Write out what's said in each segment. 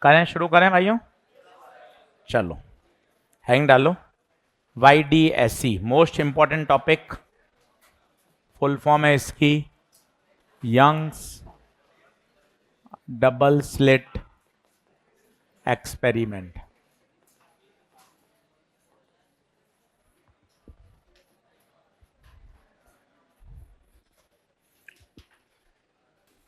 करें, शुरू करें भाइयों। चलो हैंग डालो। YDSC most important topic, full form है इसकी यंग्स डबल स्लिट एक्सपेरिमेंट।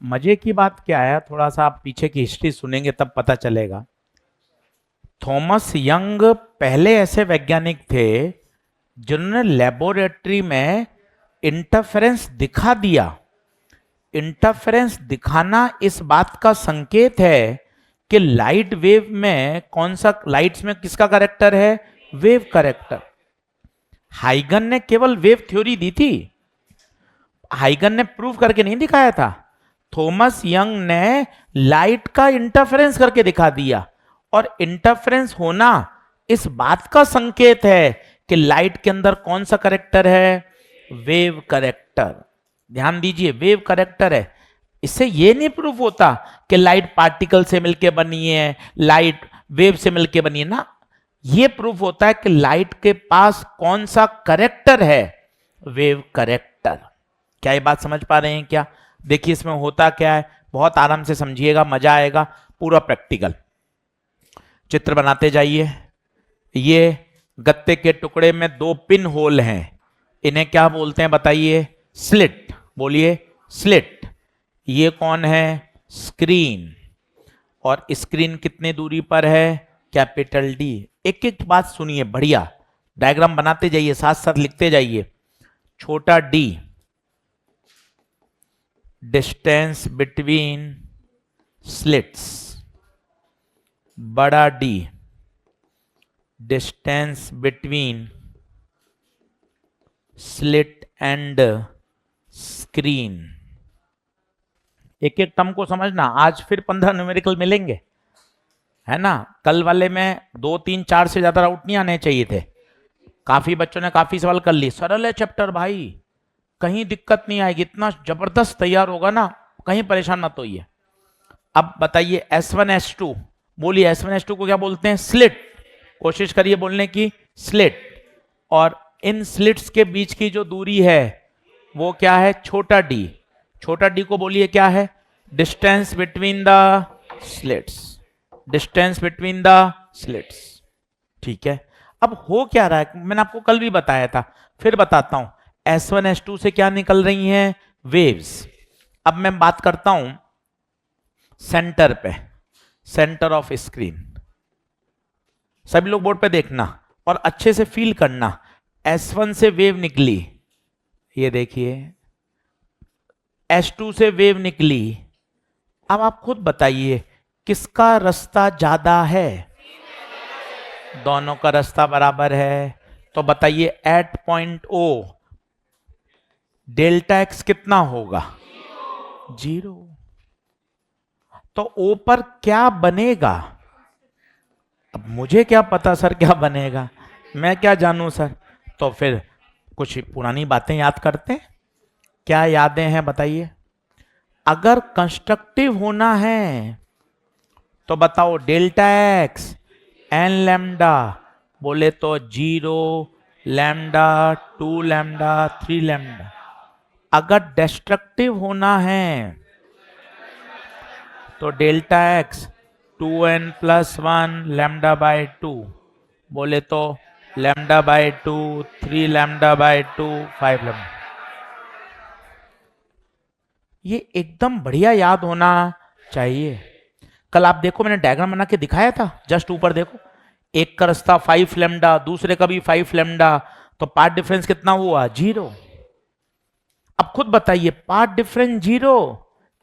मजे की बात क्या है, थोड़ा सा आप पीछे की हिस्ट्री सुनेंगे तब पता चलेगा। थॉमस यंग पहले ऐसे वैज्ञानिक थे जिन्होंने लेबोरेटरी में इंटरफेरेंस दिखा दिया। इंटरफेरेंस दिखाना इस बात का संकेत है कि लाइट वेव में कौन सा, लाइट्स में किसका करेक्टर है, वेव करेक्टर। हाइगन ने केवल वेव थ्योरी दी थी, हाइगन ने प्रूव करके नहीं दिखाया था। थॉमस यंग ने लाइट का इंटरफेरेंस करके दिखा दिया, और इंटरफेरेंस होना इस बात का संकेत है कि लाइट के अंदर कौन सा करेक्टर है, वेव करेक्टर। ध्यान दीजिए, वेव करेक्टर है। इससे यह नहीं प्रूफ होता कि लाइट पार्टिकल से मिलकर बनी है, लाइट वेव से मिलकर बनी है ना। यह प्रूफ होता है कि लाइट के पास कौन सा करेक्टर है, वेव करेक्टर। क्या ये बात समझ पा रहे हैं क्या? देखिए इसमें होता क्या है, बहुत आराम से समझिएगा, मजा आएगा, पूरा प्रैक्टिकल। चित्र बनाते जाइए। ये गत्ते के टुकड़े में दो पिन होल हैं, इन्हें क्या बोलते हैं बताइए? स्लिट। बोलिए स्लिट। ये कौन है? स्क्रीन। और स्क्रीन कितने दूरी पर है? Capital D. एक एक बात सुनिए, बढ़िया डायग्राम बनाते जाइए, साथ साथ लिखते जाइए। छोटा डी डिस्टेंस बिटवीन स्लिट्स, बड़ा D distance between slit and screen. एक एक टर्म को समझना। आज फिर 15 न्यूमेरिकल मिलेंगे, है ना। कल वाले में 2 3 4 से ज्यादा आउट नहीं आने चाहिए थे। काफी बच्चों ने काफी सवाल कर लिए। सरल है चैप्टर भाई, कहीं दिक्कत नहीं आएगी, इतना जबरदस्त तैयार होगा ना, कहीं परेशान मत होइए। अब बताइए S1 S2, बोलिए S1 S2 को क्या बोलते हैं? स्लिट। कोशिश करिए बोलने की, स्लिट। और इन स्लिट्स के बीच की जो दूरी है वो क्या है? छोटा डी। छोटा डी को बोलिए क्या है? Distance between the slits. Distance between the slits. ठीक है। अब हो क्या रहा है, मैंने आपको कल भी बताया था, फिर बताता हूं। S1 S2 से क्या निकल रही हैं? वेव्स। अब मैं बात करता हूं सेंटर पे, सेंटर ऑफ स्क्रीन। सभी लोग बोर्ड पे देखना और अच्छे से फील करना। S1 से वेव निकली, ये देखिए, S2 से वेव निकली। अब आप खुद बताइए किसका रास्ता ज्यादा है? दोनों का रास्ता बराबर है। तो बताइए at point O delta x कितना होगा? 0। तो O पर क्या बनेगा? अब मुझे क्या पता सर क्या बनेगा, मैं क्या जानूं सर। तो फिर कुछ पुरानी बातें याद करते हैं। क्या यादें हैं बताइए? अगर कंस्ट्रक्टिव होना है तो बताओ डेल्टा एक्स एन लैम्डा, बोले तो 0 लैम्डा 2 लैम्डा 3 लैम्डा। अगर डिस्ट्रक्टिव होना है तो delta x 2n+1 lambda by 2, बोले तो lambda by 2 3 lambda by 2 5 lambda. ये एकदम बढ़िया याद होना चाहिए। कल आप देखो मैंने डायग्राम बना के दिखाया था, जस्ट ऊपर देखो। एक का रास्ता 5 लैम्डा, दूसरे का भी 5 लैम्डा, तो पाथ डिफरेंस कितना हुआ? 0। अब खुद बताइए पाथ डिफरेंस 0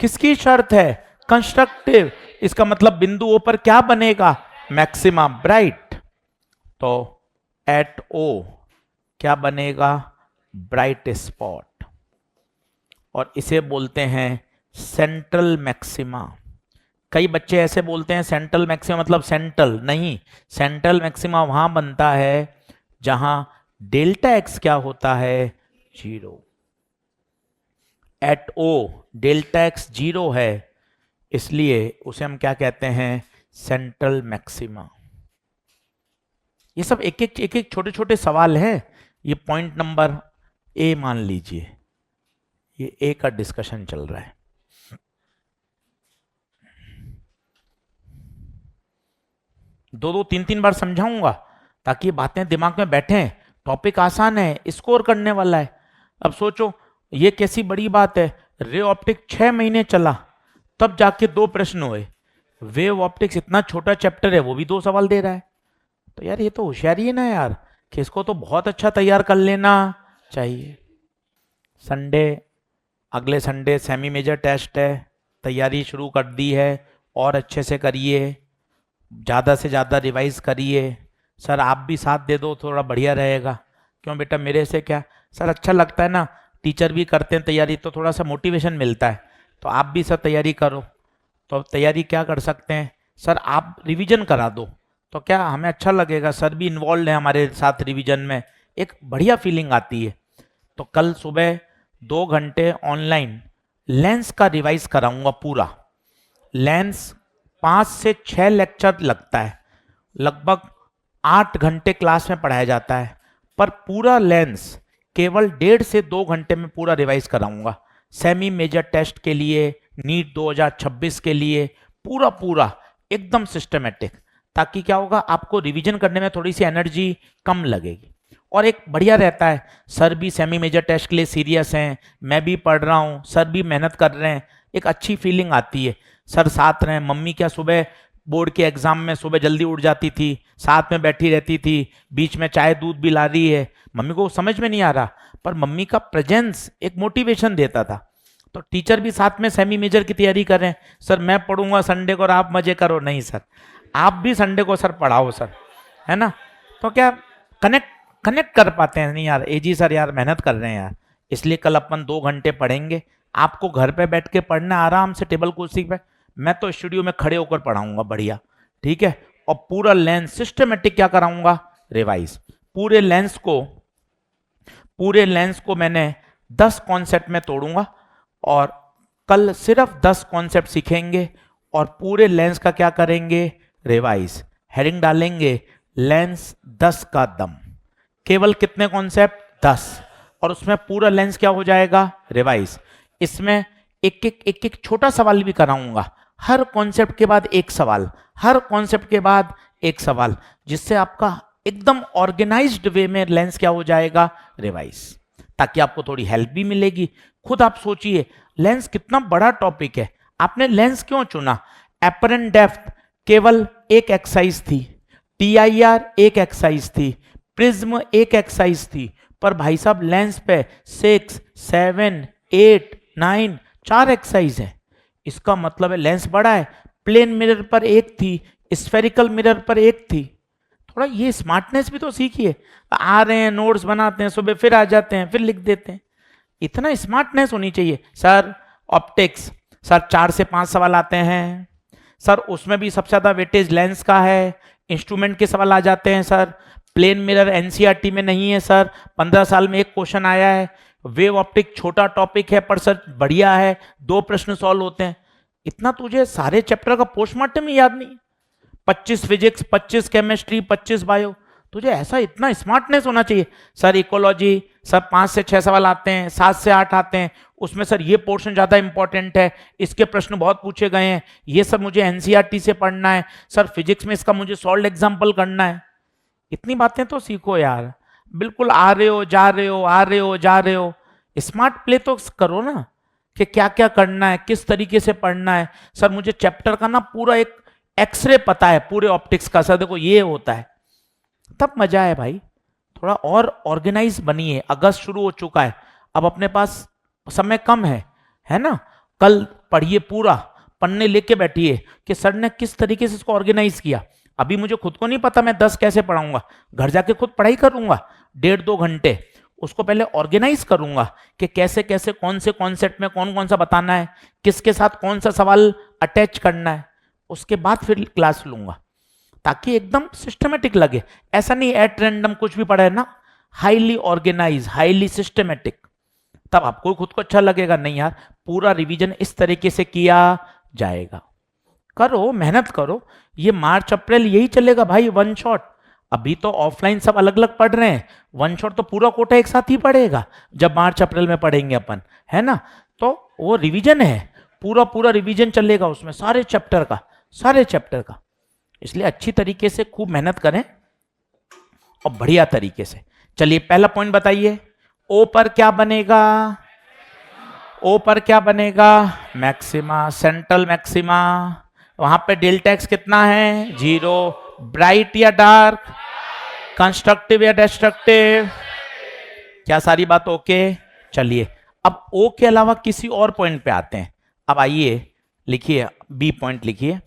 किसकी शर्त है? कंस्ट्रक्टिव। इसका मतलब बिंदु O पर क्या बनेगा? Maxima, bright. तो एट O क्या बनेगा? Bright spot. और इसे बोलते हैं सेंट्रल मैक्सिमा। कई बच्चे ऐसे बोलते हैं सेंट्रल मैक्सिमा मतलब सेंट्रल नहीं, सेंट्रल मैक्सिमा वहां बनता है जहां डेल्टा एक्स क्या होता है? 0। एट O डेल्टा एक्स 0 है, इसलिए उसे हम क्या कहते हैं? Central maxima. ये सब एक एक छोटे छोटे सवाल हैं। ये पॉइंट नंबर ए मान लीजिए, ये ए का डिस्कशन चल रहा है। दो दो तीन तीन बार समझाऊंगा ताकि बातें दिमाग में बैठे। टॉपिक आसान है, स्कोर करने वाला है। अब सोचो ये कैसी बड़ी बात है, रे ऑप्टिक 6 महीने चला तब जाके 2 प्रश्न हुए। वेव ऑप्टिक्स इतना छोटा चैप्टर है, वो भी 2 सवाल दे रहा है। तो यार ये तो होशियारी है ना यार, कि इसको तो बहुत अच्छा तैयार कर लेना चाहिए। संडे, अगले संडे सेमी मेजर टेस्ट है, तैयारी शुरू कर दी है, और अच्छे से करिए, ज़्यादा से ज़्यादा रिवाइज करिए। सर आप भी साथ दे दो, थोड़ा बढ़िया रहेगा। क्यों बेटा, मेरे से क्या सर, अच्छा लगता है ना, टीचर भी करते हैं तैयारी तो थोड़ा सा मोटिवेशन मिलता है। तो आप भी सर तैयारी करो। तो तैयारी क्या कर सकते हैं सर, आप रिवीजन करा दो तो क्या हमें अच्छा लगेगा, सर भी इन्वॉल्व है हमारे साथ रिवीजन में, एक बढ़िया फीलिंग आती है। तो कल सुबह 2 घंटे ऑनलाइन लेंस का रिवाइज कराऊंगा पूरा। लेंस 5 से 6 लेक्चर लगता है, लगभग 8 घंटे क्लास में पढ़ाया जाता है, पर पूरा लेंस केवल 1.5 से 2 घंटे में पूरा रिवाइज कराऊंगा। सेमी मेजर टेस्ट के लिए, नीट 2026 के लिए पूरा पूरा एकदम सिस्टमेटिक, ताकि क्या होगा, आपको रिवीजन करने में थोड़ी सी एनर्जी कम लगेगी। और एक बढ़िया रहता है, सर भी सेमी मेजर टेस्ट के लिए सीरियस हैं, मैं भी पढ़ रहा हूँ, सर भी मेहनत कर रहे हैं, एक अच्छी फीलिंग आती है। सर साथ रहें, मम्मी क्या सुबह बोर्ड के एग्जाम में सुबह जल्दी उठ जाती थी, साथ में बैठी रहती थी, बीच में चाय दूध भी ला रही है, मम्मी को समझ में नहीं आ रहा, पर मम्मी का प्रेजेंस एक मोटिवेशन देता था। तो टीचर भी साथ में सेमी मेजर की तैयारी कर रहे हैं, सर मैं पढ़ूंगा संडे को और आप मजे करो। नहीं सर, आप भी संडे को सर पढ़ाओ सर, है ना। तो क्या कनेक्ट कर पाते हैं नहीं यार, एजी सर यार मेहनत कर रहे हैं यार, इसलिए कल अपन 2 घंटे पढ़ेंगे। आपको घर पे बैठ के पढ़ना, आराम से टेबल कुर्सी पे, मैं तो स्टूडियो में खड़े होकर पढ़ाऊंगा बढ़िया, ठीक है। और पूरा लेंस सिस्टमेटिक क्या कराऊंगा, रिवाइज। पूरे लेंस को मैंने 10 कॉन्सेप्ट में तोड़ूंगा, और कल सिर्फ 10 कॉन्सेप्ट सीखेंगे और पूरे लेंस का क्या करेंगे, रिवाइज। हेडिंग डालेंगे, लेंस 10 का दम। केवल कितने कॉन्सेप्ट, 10, और उसमें पूरा लेंस क्या हो जाएगा, रिवाइज। इसमें एक छोटा सवाल भी कराऊंगा, हर कॉन्सेप्ट के बाद एक सवाल, हर कॉन्सेप्ट के बाद एक सवाल, जिससे आपका एकदम ऑर्गेनाइज्ड वे में लेंस क्या हो जाएगा, रिवाइज, ताकि आपको थोड़ी हेल्प भी मिलेगी। खुद आप सोचिए, लेंस कितना बड़ा टॉपिक है, आपने लेंस क्यों चुना। एपरेंट डेप्थ केवल एक एक्सरसाइज थी, टीआईआर एक एक्सरसाइज थी, प्रिज्म एक एक्सरसाइज थी, पर भाई साहब लेंस पे 6, 7, 8, 9 4 एक्सरसाइज है। इसका मतलब है लेंस बड़ा है। प्लेन मिरर पर एक थी, स्फेरिकल मिरर पर एक थी। थोड़ा ये स्मार्टनेस भी तो सीखिए। आ रहे हैं, नोट्स बनाते हैं, सुबह फिर आ जाते हैं, फिर लिख देते हैं। इतना स्मार्टनेस होनी चाहिए। सर ऑप्टिक्स, सर 4 से 5 सवाल आते हैं सर, उसमें भी सबसे ज्यादा वेटेज लेंस का है। इंस्ट्रूमेंट के सवाल आ जाते हैं सर, प्लेन मिरर एनसीईआरटी में नहीं है सर, 15 साल में एक क्वेश्चन आया है। वेव ऑप्टिक छोटा टॉपिक है पर सर बढ़िया है, 2 प्रश्न सॉल्व होते हैं। इतना तुझे सारे चैप्टर का पोस्टमार्टम ही याद नहीं, 25 फिजिक्स, 25 केमिस्ट्री, 25 बायो, तुझे ऐसा इतना स्मार्टनेस होना चाहिए। सर इकोलॉजी, सर 5 से 6 सवाल आते हैं, 7 से 8 आते हैं, उसमें सर ये पोर्शन ज्यादा इंपॉर्टेंट है, इसके प्रश्न बहुत पूछे गए हैं, ये सब मुझे एनसीईआरटी से पढ़ना है, सर फिजिक्स में इसका मुझे सॉल्व एग्जाम्पल करना है। इतनी बातें तो सीखो यार। बिल्कुल आ रहे हो जा रहे हो, आ रहे हो जा रहे हो, स्मार्ट प्ले तो करो ना, कि क्या क्या करना है, किस तरीके से पढ़ना है। सर मुझे चैप्टर का ना पूरा एक एक्सरे पता है पूरे ऑप्टिक्स का, सर देखो ये होता है, तब मजा है भाई। थोड़ा और ऑर्गेनाइज बनिए। अगस्त शुरू हो चुका है, अब अपने पास समय कम है ना। कल पढ़िए, पूरा पन्ने लेके बैठिए कि सर ने किस तरीके से इसको ऑर्गेनाइज किया। अभी मुझे खुद को नहीं पता मैं 10 कैसे पढ़ाऊंगा, घर जाके खुद पढ़ाई करूंगा 1.5-2 घंटे, उसको पहले ऑर्गेनाइज करूंगा कि कैसे कैसे कौन से कॉन्सेप्ट में कौन कौन सा बताना है, किसके साथ कौन सा सवाल अटैच करना है, उसके बाद फिर क्लास लूंगा, ताकि एकदम सिस्टमेटिक लगे। ऐसा नहीं एट रैंडम कुछ भी पढ़ा है ना, हाईली ऑर्गेनाइज, हाईली सिस्टमेटिक, तब आपको खुद को अच्छा लगेगा। नहीं यार, पूरा रिवीजन इस तरीके से किया जाएगा। करो, मेहनत करो, ये मार्च अप्रैल यही चलेगा भाई, वन शॉट। अभी तो ऑफलाइन सब अलग अलग पढ़ रहे हैं, वन शॉट तो पूरा कोटा एक साथ ही पढ़ेगा जब मार्च अप्रैल में पढ़ेंगे अपन, है ना। तो वो रिवीजन है, पूरा पूरा रिवीजन चलेगा उसमें, सारे चैप्टर का, सारे चैप्टर का। इसलिए अच्छी तरीके से खूब मेहनत करें और बढ़िया तरीके से। चलिए पहला पॉइंट बताइए, ओ पर क्या बनेगा, ओ पर क्या बनेगा, मैक्सिमा, सेंट्रल मैक्सिमा। वहां पे डेल्टा एक्स कितना है, 0। ब्राइट या डार्क, कंस्ट्रक्टिव या डिस्ट्रक्टिव, क्या सारी बात ओके। चलिए अब ओ के अलावा किसी और पॉइंट पे आते हैं। अब आइए लिखिए, बी पॉइंट लिखिए,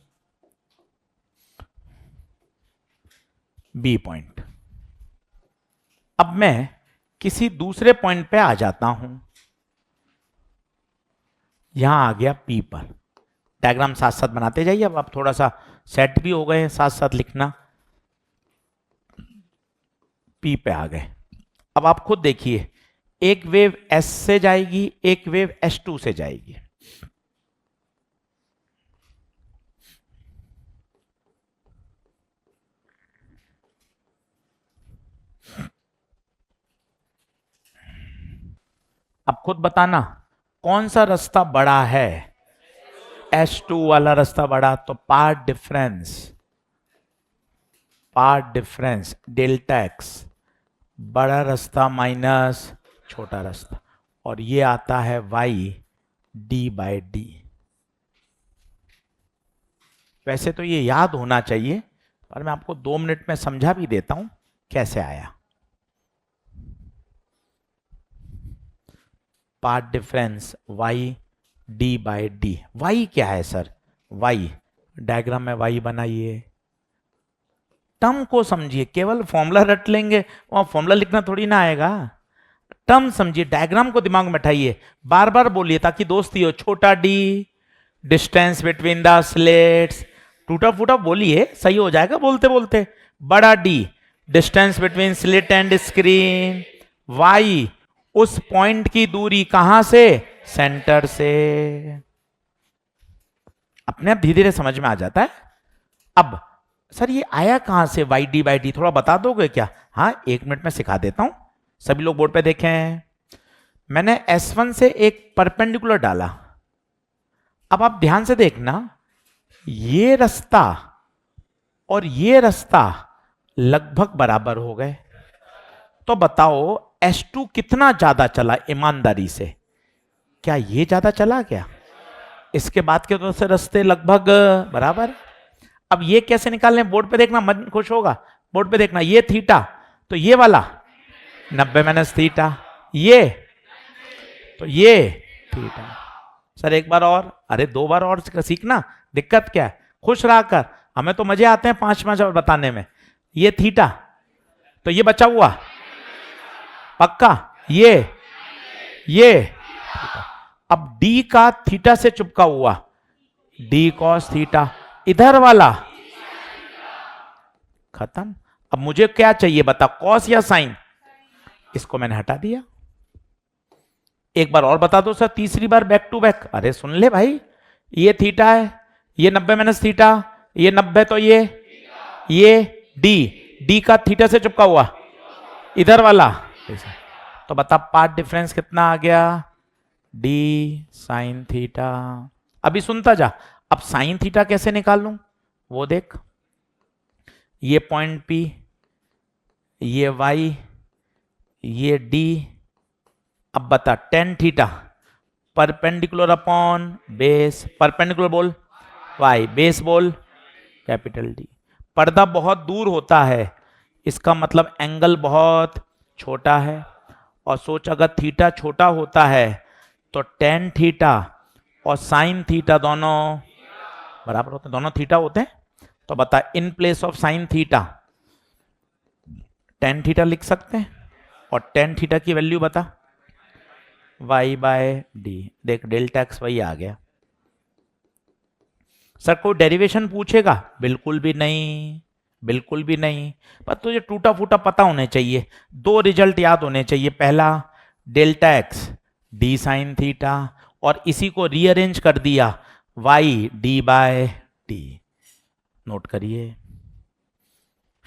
बी पॉइंट। अब मैं किसी दूसरे पॉइंट पे आ जाता हूं, यहां आ गया पी पर। डायग्राम साथ साथ बनाते जाइए, अब आप थोड़ा सा सेट भी हो गए हैं साथ साथ लिखना। पी पे आ गए, अब आप खुद देखिए, एक वेव एस से जाएगी, एक वेव S2 से जाएगी। अब खुद बताना कौन सा रास्ता बड़ा है, S2 वाला रास्ता बड़ा, तो पार्ट डिफरेंस डेल्टा एक्स, बड़ा रास्ता माइनस छोटा रास्ता, और ये आता है y d/d। वैसे तो ये याद होना चाहिए, पर मैं आपको 2 मिनट में समझा भी देता हूं कैसे आया। Path difference y d/d। y क्या है सर, y, डायग्राम में y बनाइए, टर्म को समझिए, केवल फॉर्मूला रट लेंगे, वहां फॉर्मूला लिखना थोड़ी ना आएगा। टर्म समझिए, डायग्राम को दिमाग में बैठाइए, बार बार बोलिए ताकि दोस्ती हो। छोटा d, distance between the slates, टूटा फूटा बोलिए, सही हो जाएगा बोलते बोलते। बड़ा D, distance between slit and screen. y, उस पॉइंट की दूरी कहां से, सेंटर से। अपने आप धीरे धीरे समझ में आ जाता है। अब सर ये आया कहां से y d/d, थोड़ा बता दोगे क्या? हाँ 1 मिनट में सिखा देता हूं, सभी लोग बोर्ड पे देखें। मैंने S1 से एक परपेंडिकुलर डाला, अब आप ध्यान से देखना, ये रास्ता और ये रास्ता लगभग बराबर हो गए। तो बताओ S2 कितना ज्यादा चला ईमानदारी से, क्या ये ज्यादा चला क्या? इसके बाद के तो से रास्ते लगभग बराबर। अब ये कैसे निकालने, बोर्ड पे देखना, मन खुश होगा, बोर्ड पे देखना, ये थीटा, तो ये वाला 90 माइनस थीटा, ये तो ये थीटा। सर एक बार और, अरे 2 बार और सीखना, दिक्कत क्या है, खुश रहा कर, हमें तो मजे आते हैं 5 और बताने में। ये थीटा, तो ये बचा हुआ पक्का, ये अब डी का थीटा से चुपका हुआ, डी कॉस थीटा, इधर वाला खत्म। अब मुझे क्या चाहिए बता, कॉस या साइन? इसको मैंने हटा दिया। एक बार और बता दो सर, तीसरी बार बैक टू बैक। अरे सुन ले भाई, ये थीटा है, ये 90 माइनस थीटा, ये 90, तो ये डी का थीटा से चिपका हुआ इधर वाला, तो बता पार्ट डिफरेंस कितना आ गया, डी साइन थीटा। अभी सुनता जा, अब साइन थीटा कैसे निकालूं वो देख, ये पॉइंट पी, ये वाई, ये डी। अब बता ten theta perpendicular upon base, perpendicular बोल वाई, बेस बोल कैपिटल डी। पर्दा बहुत दूर होता है, इसका मतलब एंगल बहुत छोटा है। और सोच अगर थीटा छोटा होता है तो टेन थीटा और साइन थीटा दोनों बराबर होते हैं, दोनों थीटा होते हैं। तो बता in place of sine theta tan theta लिख सकते हैं, और टेन थीटा की वैल्यू बता y बाय डी। देख डेल्टा एक्स वही आ गया। सर कोई डेरिवेशन पूछेगा? बिल्कुल भी नहीं, बिल्कुल भी नहीं। पर तुझे टूटा फूटा पता होने चाहिए, 2 रिजल्ट याद होने चाहिए। पहला delta x d sine theta, और इसी को रीअरेंज कर दिया y d by t. Note करिए,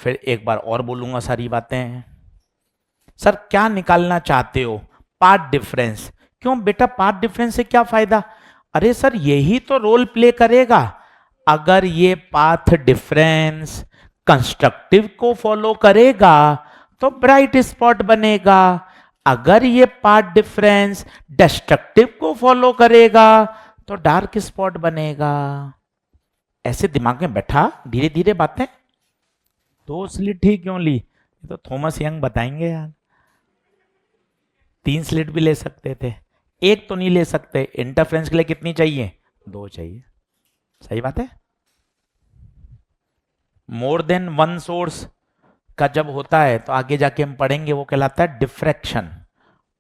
फिर एक बार और बोलूंगा सारी बातें। सर क्या निकालना चाहते हो? Path difference. क्यों बेटा, पाथ डिफरेंस से क्या फायदा? अरे सर यही तो रोल प्ले करेगा। अगर ये पाथ डिफरेंस कंस्ट्रक्टिव को फॉलो करेगा तो ब्राइट स्पॉट बनेगा। अगर ये पाथ डिफरेंस डिस्ट्रक्टिव को फॉलो करेगा तो डार्क स्पॉट बनेगा। ऐसे दिमाग में बैठा धीरे धीरे बातें। 2 स्लिट ही क्यों ली? ये तो थॉमस यंग बताएंगे यार। 3 स्लिट भी ले सकते थे, एक तो नहीं ले सकते। इंटरफ्रेंस के लिए कितनी चाहिए? 2 चाहिए। सही बात है। मोर देन वन सोर्स का जब होता है तो आगे जाके हम पढ़ेंगे, वो कहलाता है डिफ्रैक्शन।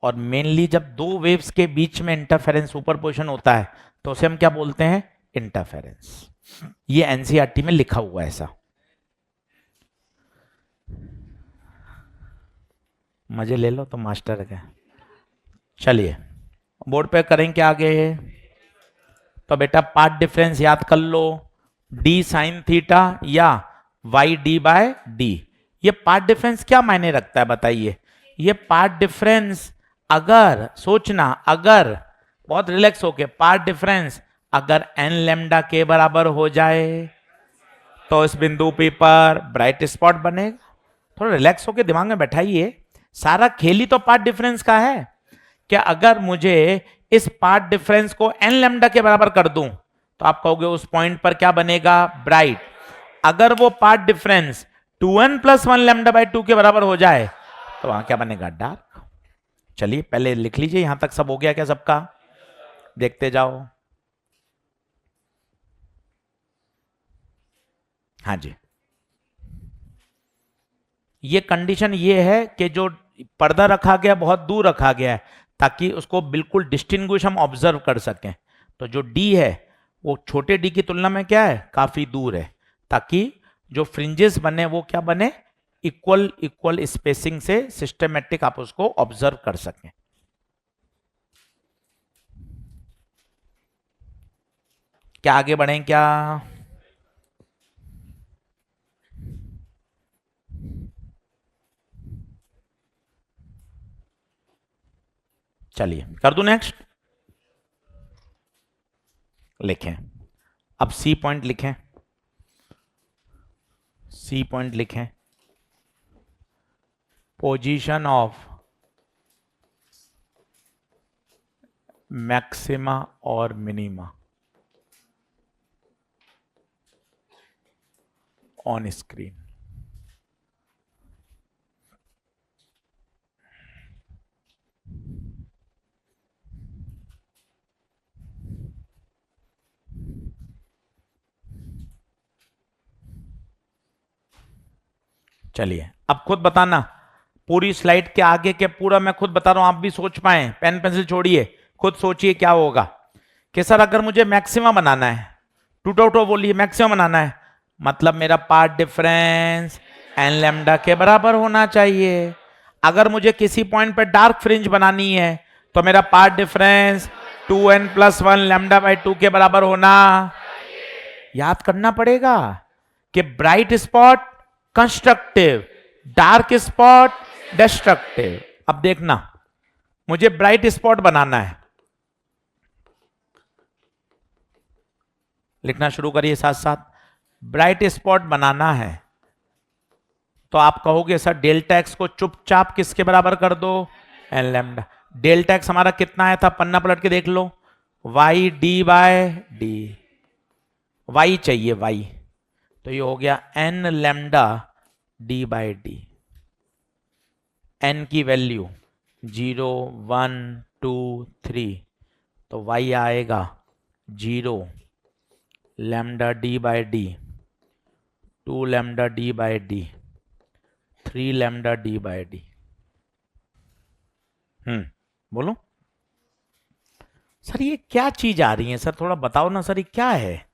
और मेनली जब 2 वेव्स के बीच में इंटरफेरेंस सुपरपोजिशन होता है तो उसे हम क्या बोलते हैं? इंटरफेरेंस। ये एनसीईआरटी में लिखा हुआ है ऐसा। मजे ले लो तो मास्टर है। चलिए बोर्ड पे करेंगे आगे। तो बेटा पाथ डिफरेंस याद कर लो, डी साइन थीटा या वाई डी बाय डी। ये पाथ डिफरेंस क्या मायने रखता है बताइए? ये पाथ डिफरेंस अगर सोचना, अगर बहुत रिलैक्स होके, पाथ डिफरेंस अगर एन लेमडा के बराबर हो जाए तो इस बिंदु पी पर ब्राइट स्पॉट बनेगा। थोड़ा रिलैक्स होके दिमाग में बैठाइए, सारा खेल ही तो पाथ डिफरेंस का है। क्या अगर मुझे इस पाथ डिफरेंस को एन लेमडा के बराबर कर दूं तो आप कहोगे उस पॉइंट पर क्या बनेगा? ब्राइट। अगर वो path difference 2n + 1 lambda by 2 के बराबर हो जाए तो वहां क्या बनेगा? डार्क। चलिए पहले लिख लीजिए, यहां तक सब हो गया क्या सबका? देखते जाओ। हाँ जी, ये कंडीशन ये है कि जो पर्दा रखा गया बहुत दूर रखा गया है ताकि उसको बिल्कुल डिस्टिंग्विश हम ऑब्जर्व कर सकें। तो जो डी है वो छोटे डी की तुलना में क्या है? काफी दूर है, ताकि जो फ्रिंजेस बने वो क्या बने? इक्वल इक्वल स्पेसिंग से सिस्टमेटिक आप उसको ऑब्जर्व कर सकें। क्या आगे बढ़ें क्या? चलिए कर दूं नेक्स्ट। लिखें, अब सी पॉइंट लिखें, सी पॉइंट लिखें। पोजीशन ऑफ मैक्सिमा और मिनिमा ऑन स्क्रीन। चलिए अब खुद बताना, पूरी स्लाइड के आगे के पूरा मैं खुद बता रहा हूं, आप भी सोच पाए। पेन पेंसिल छोड़िए, खुद सोचिए क्या होगा। कि सर अगर मुझे मैक्सिमा बनाना है, टूटो उठो बोलिए, मैक्सिमा बनाना है, मतलब मेरा पाथ डिफरेंस एन लेमडा के बराबर होना चाहिए। अगर मुझे किसी पॉइंट पर डार्क फ्रिंज बनानी है तो मेरा path difference 2n + 1 lambda by 2 के बराबर होना। याद करना पड़ेगा कि bright spot constructive, dark spot destructive. अब देखना, मुझे ब्राइट स्पॉट बनाना है, लिखना शुरू करिए साथ साथ। ब्राइट स्पॉट बनाना है तो आप कहोगे सर डेल्टा एक्स को चुपचाप किसके बराबर कर दो? N lambda. डेल्टा एक्स हमारा कितना आया था? पन्ना पलट के देख लो, Y D by D. Y चाहिए, वाई, तो ये हो गया N lambda D by D. N की वैल्यू 0 1 2 3, तो वाई आएगा 0 lambda D by D, 2 lambda D by D, 3 lambda D by D. बोलो सर ये क्या चीज आ रही है? सर थोड़ा बताओ ना सर, ये क्या है?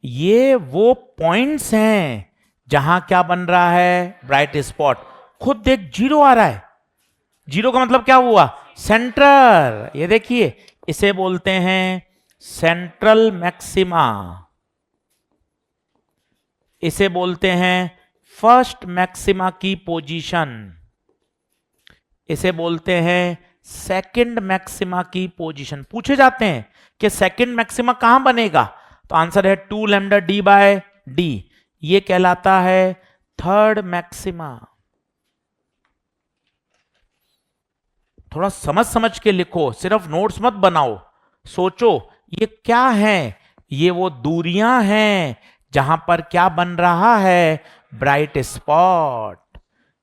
ये वो पॉइंट्स हैं जहां क्या बन रहा है? Bright spot. खुद देख 0 आ रहा है, 0 का मतलब क्या हुआ? सेंटर। ये देखिए, इसे बोलते हैं सेंट्रल मैक्सिमा। इसे बोलते हैं फर्स्ट मैक्सिमा की पोजीशन, इसे बोलते हैं सेकंड मैक्सिमा की पोजीशन। पूछे जाते हैं कि सेकंड मैक्सिमा कहां बनेगा, तो आंसर है 2 लैम्डा डी बाय डी, ये कहलाता है थर्ड मैक्सिमा। थोड़ा समझ समझ के लिखो, सिर्फ नोट्स मत बनाओ, सोचो ये क्या है। ये वो दूरियां हैं जहां पर क्या बन रहा है, ब्राइट स्पॉट।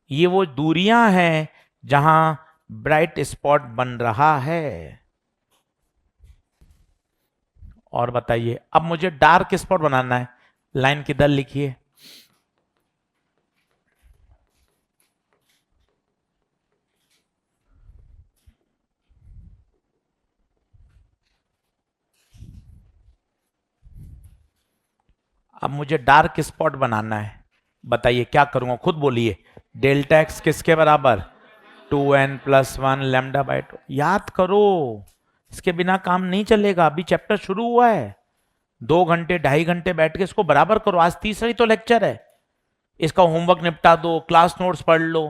ये वो दूरियां हैं जहां ब्राइट स्पॉट बन रहा है। और बताइए, अब मुझे डार्क स्पॉट बनाना है, लाइन किधर लिखिए। अब मुझे डार्क स्पॉट बनाना है, बताइए क्या करूंगा, खुद बोलिए। डेल्टा एक्स किसके बराबर, 2n+1 लैम्डा बाय 2। याद करो, इसके बिना काम नहीं चलेगा, अभी चैप्टर शुरू हुआ है। 2 घंटे 2.5 घंटे बैठ के इसको बराबर करो, आज तीसरा ही तो लेक्चर है। इसका होमवर्क निपटा दो, क्लास नोट्स पढ़ लो।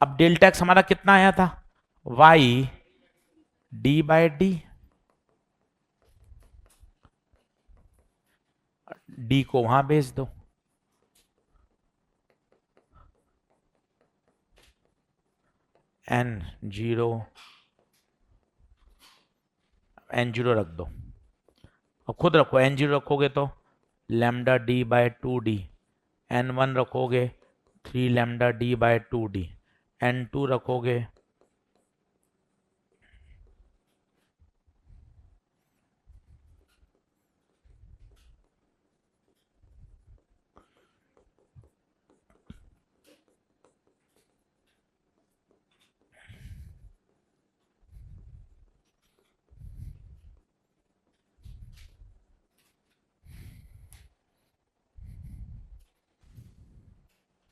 अब डेल्टा एक्स हमारा कितना आया था, y d by d, d को वहां भेज दो, n0 रख दो, और खुद रखो। n0 रखोगे तो lambda D bye 2d, n1 रखोगे 3 lambda D bye 2d, n2 रखोगे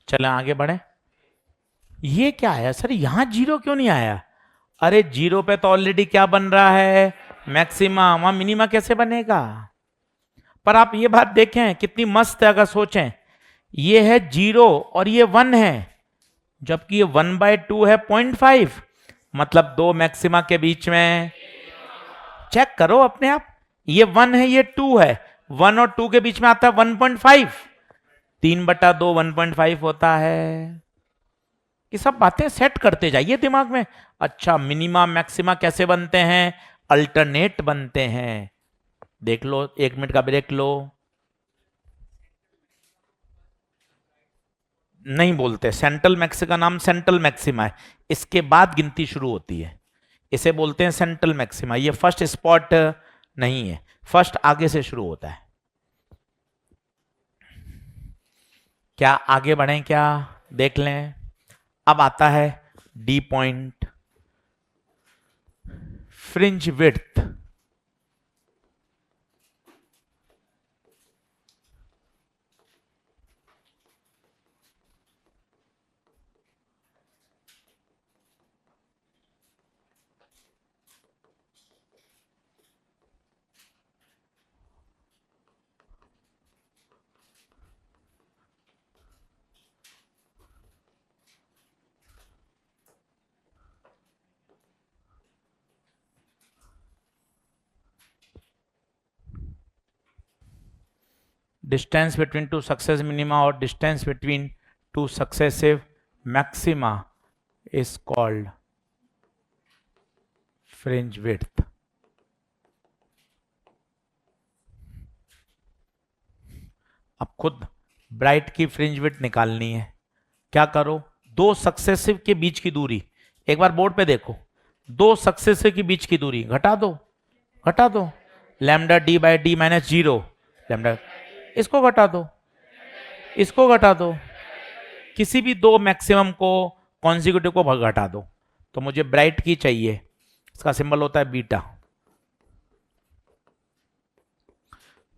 चलें आगे बढ़े। ये क्या आया सर, यहां जीरो क्यों नहीं आया? अरे जीरो पे तो ऑलरेडी क्या बन रहा है, मैक्सिमा, वहां मिनिमा कैसे बनेगा? पर आप ये बात देखें कितनी मस्त है, अगर सोचें, ये है जीरो और ये 1 है, जबकि ये 1/2 है 0.5, मतलब दो मैक्सिमा के बीच में, चेक करो अपने आप, ये 1 है ये 2 है, 1 और 2 के बीच में आता है 1.5, 3/2 1.5 होता है। ये सब बातें सेट करते जाइए दिमाग में। अच्छा, मिनिमा मैक्सिमा कैसे बनते हैं, अल्टरनेट बनते हैं। देख लो, 1 मिनट का ब्रेक लो। नहीं बोलते, सेंट्रल मैक्स का नाम सेंट्रल मैक्सिमा है, इसके बाद गिनती शुरू होती है, इसे बोलते हैं सेंट्रल मैक्सिमा। ये फर्स्ट स्पॉट नहीं है, फर्स्ट आगे से शुरू होता है। क्या आगे बढ़ें क्या, देख लें। अब आता है D point, fringe width. Distance between two successive minima और distance between two successive maxima is called fringe width. अब खुद ब्राइट की फ्रिंज विड्थ निकालनी है, क्या करो, दो सक्सेसिव के बीच की दूरी, एक बार बोर्ड पे देखो, दो सक्सेसिव के बीच की दूरी घटा दो, घटा दो, lambda D by d -0, lambda, इसको घटा दो, इसको घटा दो, किसी भी दो मैक्सिमम को, कॉन्जिक्यूटिव को घटा दो। तो मुझे ब्राइट की चाहिए, इसका सिंबल होता है बीटा।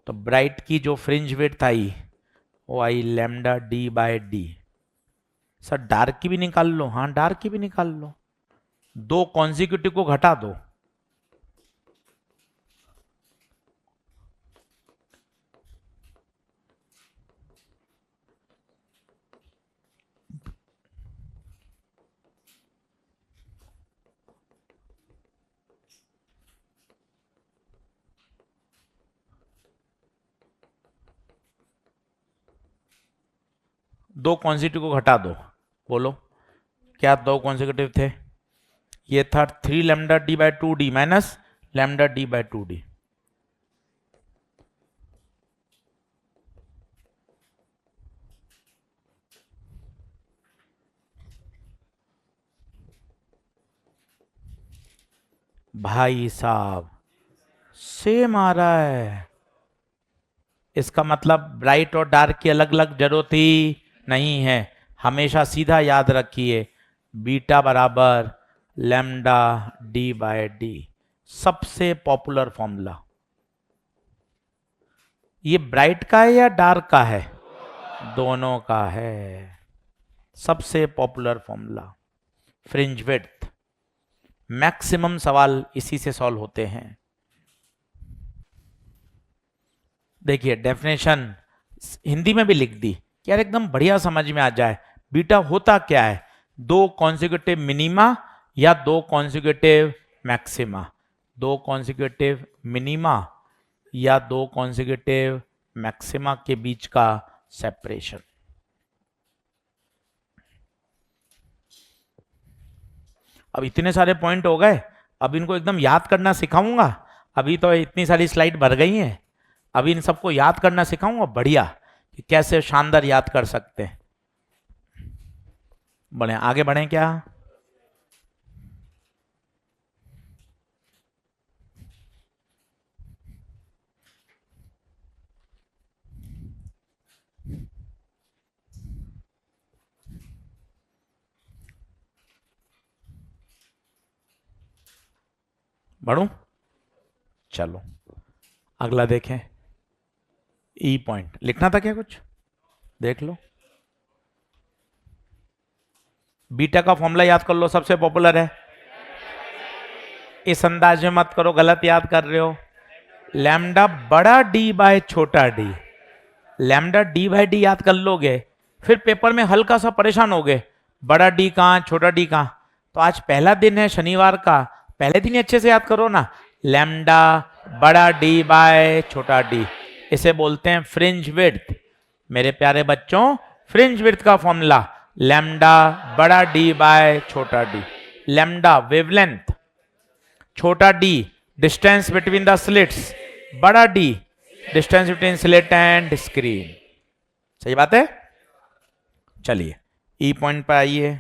तो ब्राइट की जो फ्रिंज विड्थ आई वो I lambda D by D. Sir dark की भी निकाल लो, हाँ डार्क की भी निकाल लो, दो कॉन्जिक्यूटिव को घटा दो, दो कॉन्जिक्यूटिव को घटा दो, बोलो क्या दो कॉन्जिक्यूटिव थे? ये था 3 lambda D by 2d minus lambda D by 2d। भाई साहब सेम आ रहा है। इसका मतलब ब्राइट और डार्क की अलग अलग जरूरत ही नहीं है, हमेशा सीधा याद रखिए बीटा बराबर लैम्डा डी बाय डी, सबसे पॉपुलर फॉर्मूला। ये ब्राइट का है या डार्क का है? दोनों का है। सबसे popular formula fringe width. Maximum सवाल इसी से सॉल्व होते हैं। देखिए डेफिनेशन हिंदी में भी लिख दी यार, एकदम बढ़िया समझ में आ जाए। बीटा होता क्या है? दो कॉन्सिक्यूटिव मिनिमा या दो कॉन्सिक्यूटिव मैक्सिमा, दो कॉन्सिक्यूटिव मिनिमा या दो कॉन्सिक्यूटिव मैक्सिमा के बीच का सेपरेशन। अब इतने सारे पॉइंट हो गए, अब इनको एकदम याद करना सिखाऊंगा। अभी तो इतनी सारी स्लाइड भर गई हैं, अभी इन सबको याद करना सिखाऊंगा बढ़िया कि कैसे शानदार याद कर सकते हैं। बढ़े आगे बढ़े क्या? बढ़ूं? चलो अगला देखें। ई पॉइंट लिखना था क्या कुछ? देख लो, बीटा का फॉर्मूला याद कर लो, सबसे पॉपुलर है। इस अंदाज में मत करो, गलत याद कर रहे हो। लैम्डा बड़ा डी बाय छोटा D, lambda D by d याद कर लोगे, फिर पेपर में हल्का सा परेशान होगे, बड़ा डी कहाँ छोटा डी कहाँ। तो आज पहला दिन है शनिवार का, पहले दिन ही अच्छे से याद करो ना। लैम्डा बड़ा डी बाय छोटा डी, इसे बोलते हैं फ्रिंज विड्थ। मेरे प्यारे बच्चों, फ्रिंज विड्थ का फॉर्मूला लैम्डा बड़ा डी बाय छोटा डी। लैम्डा वेवलेंथ, छोटा D distance between the slits, बड़ा D distance between slit and screen. सही बात है। चलिए ई पॉइंट पर आइए।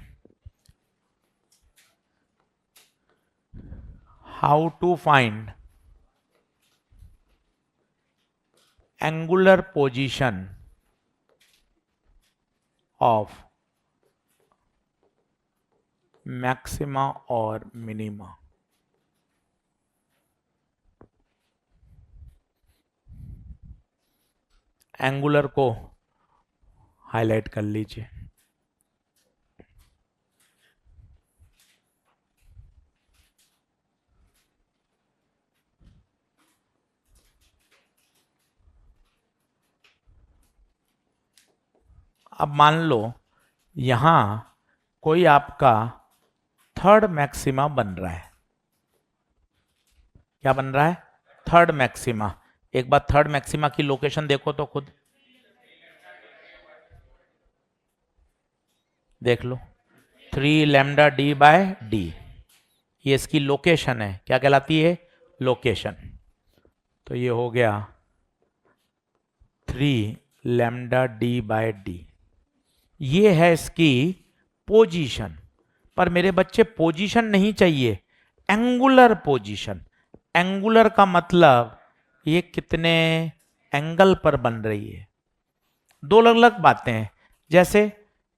How to find angular position of maxima और मिनिमा। एंगुलर को हाईलाइट कर लीजिए। अब मान लो यहां कोई आपका थर्ड मैक्सिमा बन रहा है। क्या बन रहा है? Third maxima. एक बार थर्ड मैक्सिमा की लोकेशन देखो तो खुद देख लो, 3 लैम्डा डी बाय डी, ये इसकी लोकेशन है। क्या कहलाती है? लोकेशन। तो ये हो गया 3 लैम्डा डी बाय डी, ये है इसकी पोजीशन। पर मेरे बच्चे पोजीशन नहीं चाहिए, एंगुलर पोजीशन। एंगुलर का मतलब ये कितने एंगल पर बन रही है। दो अलग अलग बातें हैं। जैसे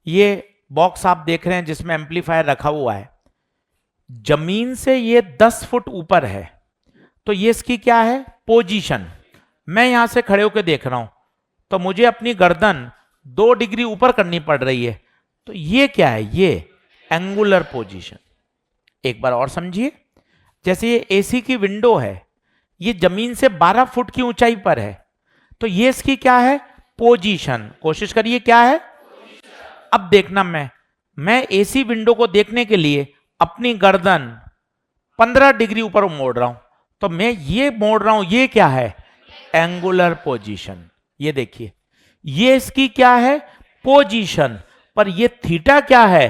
ये बॉक्स आप देख रहे हैं जिसमें एम्पलीफायर रखा हुआ है, जमीन से ये 10 फुट ऊपर है, तो ये इसकी क्या है? पोजीशन। मैं यहां से खड़े होकर देख रहा हूं तो मुझे अपनी गर्दन 2 डिग्री ऊपर करनी पड़ रही है, तो ये क्या है? ये एंगुलर पोजीशन। एक बार और समझिए, जैसे ये एसी की विंडो है, ये जमीन से 12 फुट की ऊंचाई पर है, तो ये इसकी क्या है? पोजीशन। कोशिश करिए क्या है? अब देखना, मैं एसी विंडो को देखने के लिए अपनी गर्दन 15 डिग्री ऊपर मोड़ रहा हूं, तो मैं ये मोड़ रहा हूं, ये क्या है? Angular position. ये देखिए, ये इसकी क्या है? पोजीशन, पर ये थीटा क्या है?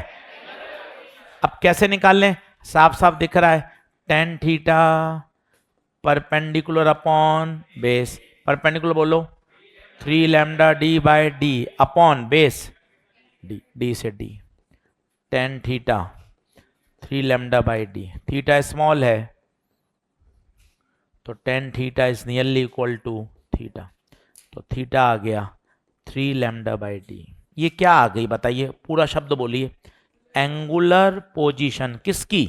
अब कैसे निकाल लें? साफ साफ दिख रहा है, tan theta perpendicular upon base, perpendicular बोलो 3 lambda D by D upon base D, D से D, tan theta 3 lambda by D, theta small है तो tan theta is nearly equal to theta, तो थीटा आ गया 3 लैम्डा बाई डी। ये क्या आ गई बताइए, पूरा शब्द बोलिए। एंगुलर पोजीशन किसकी?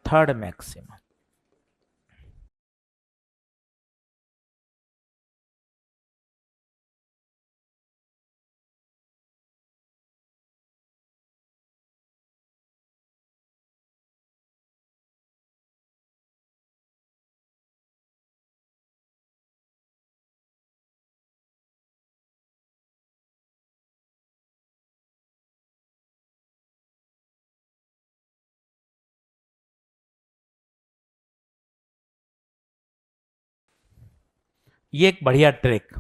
Third maximum. ये एक बढ़िया ट्रिक,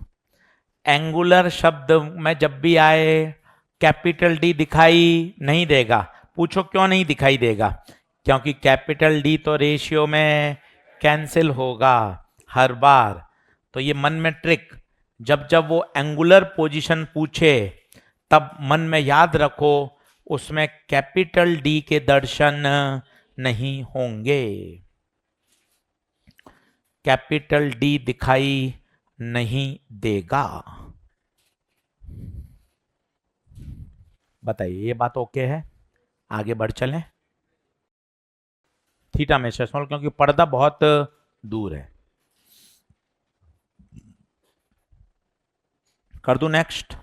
एंगुलर शब्द में जब भी आए कैपिटल डी दिखाई नहीं देगा। पूछो क्यों नहीं दिखाई देगा? क्योंकि कैपिटल डी तो रेशियो में कैंसिल होगा हर बार। तो ये मन में ट्रिक, जब जब वो एंगुलर पोजीशन पूछे तब मन में याद रखो उसमें कैपिटल डी के दर्शन नहीं होंगे, कैपिटल डी दिखाई नहीं देगा। बताइए ये बात ओके है? आगे बढ़ चलें। थीटा में से स्मॉल क्योंकि पर्दा बहुत दूर है। कर दूं नेक्स्ट?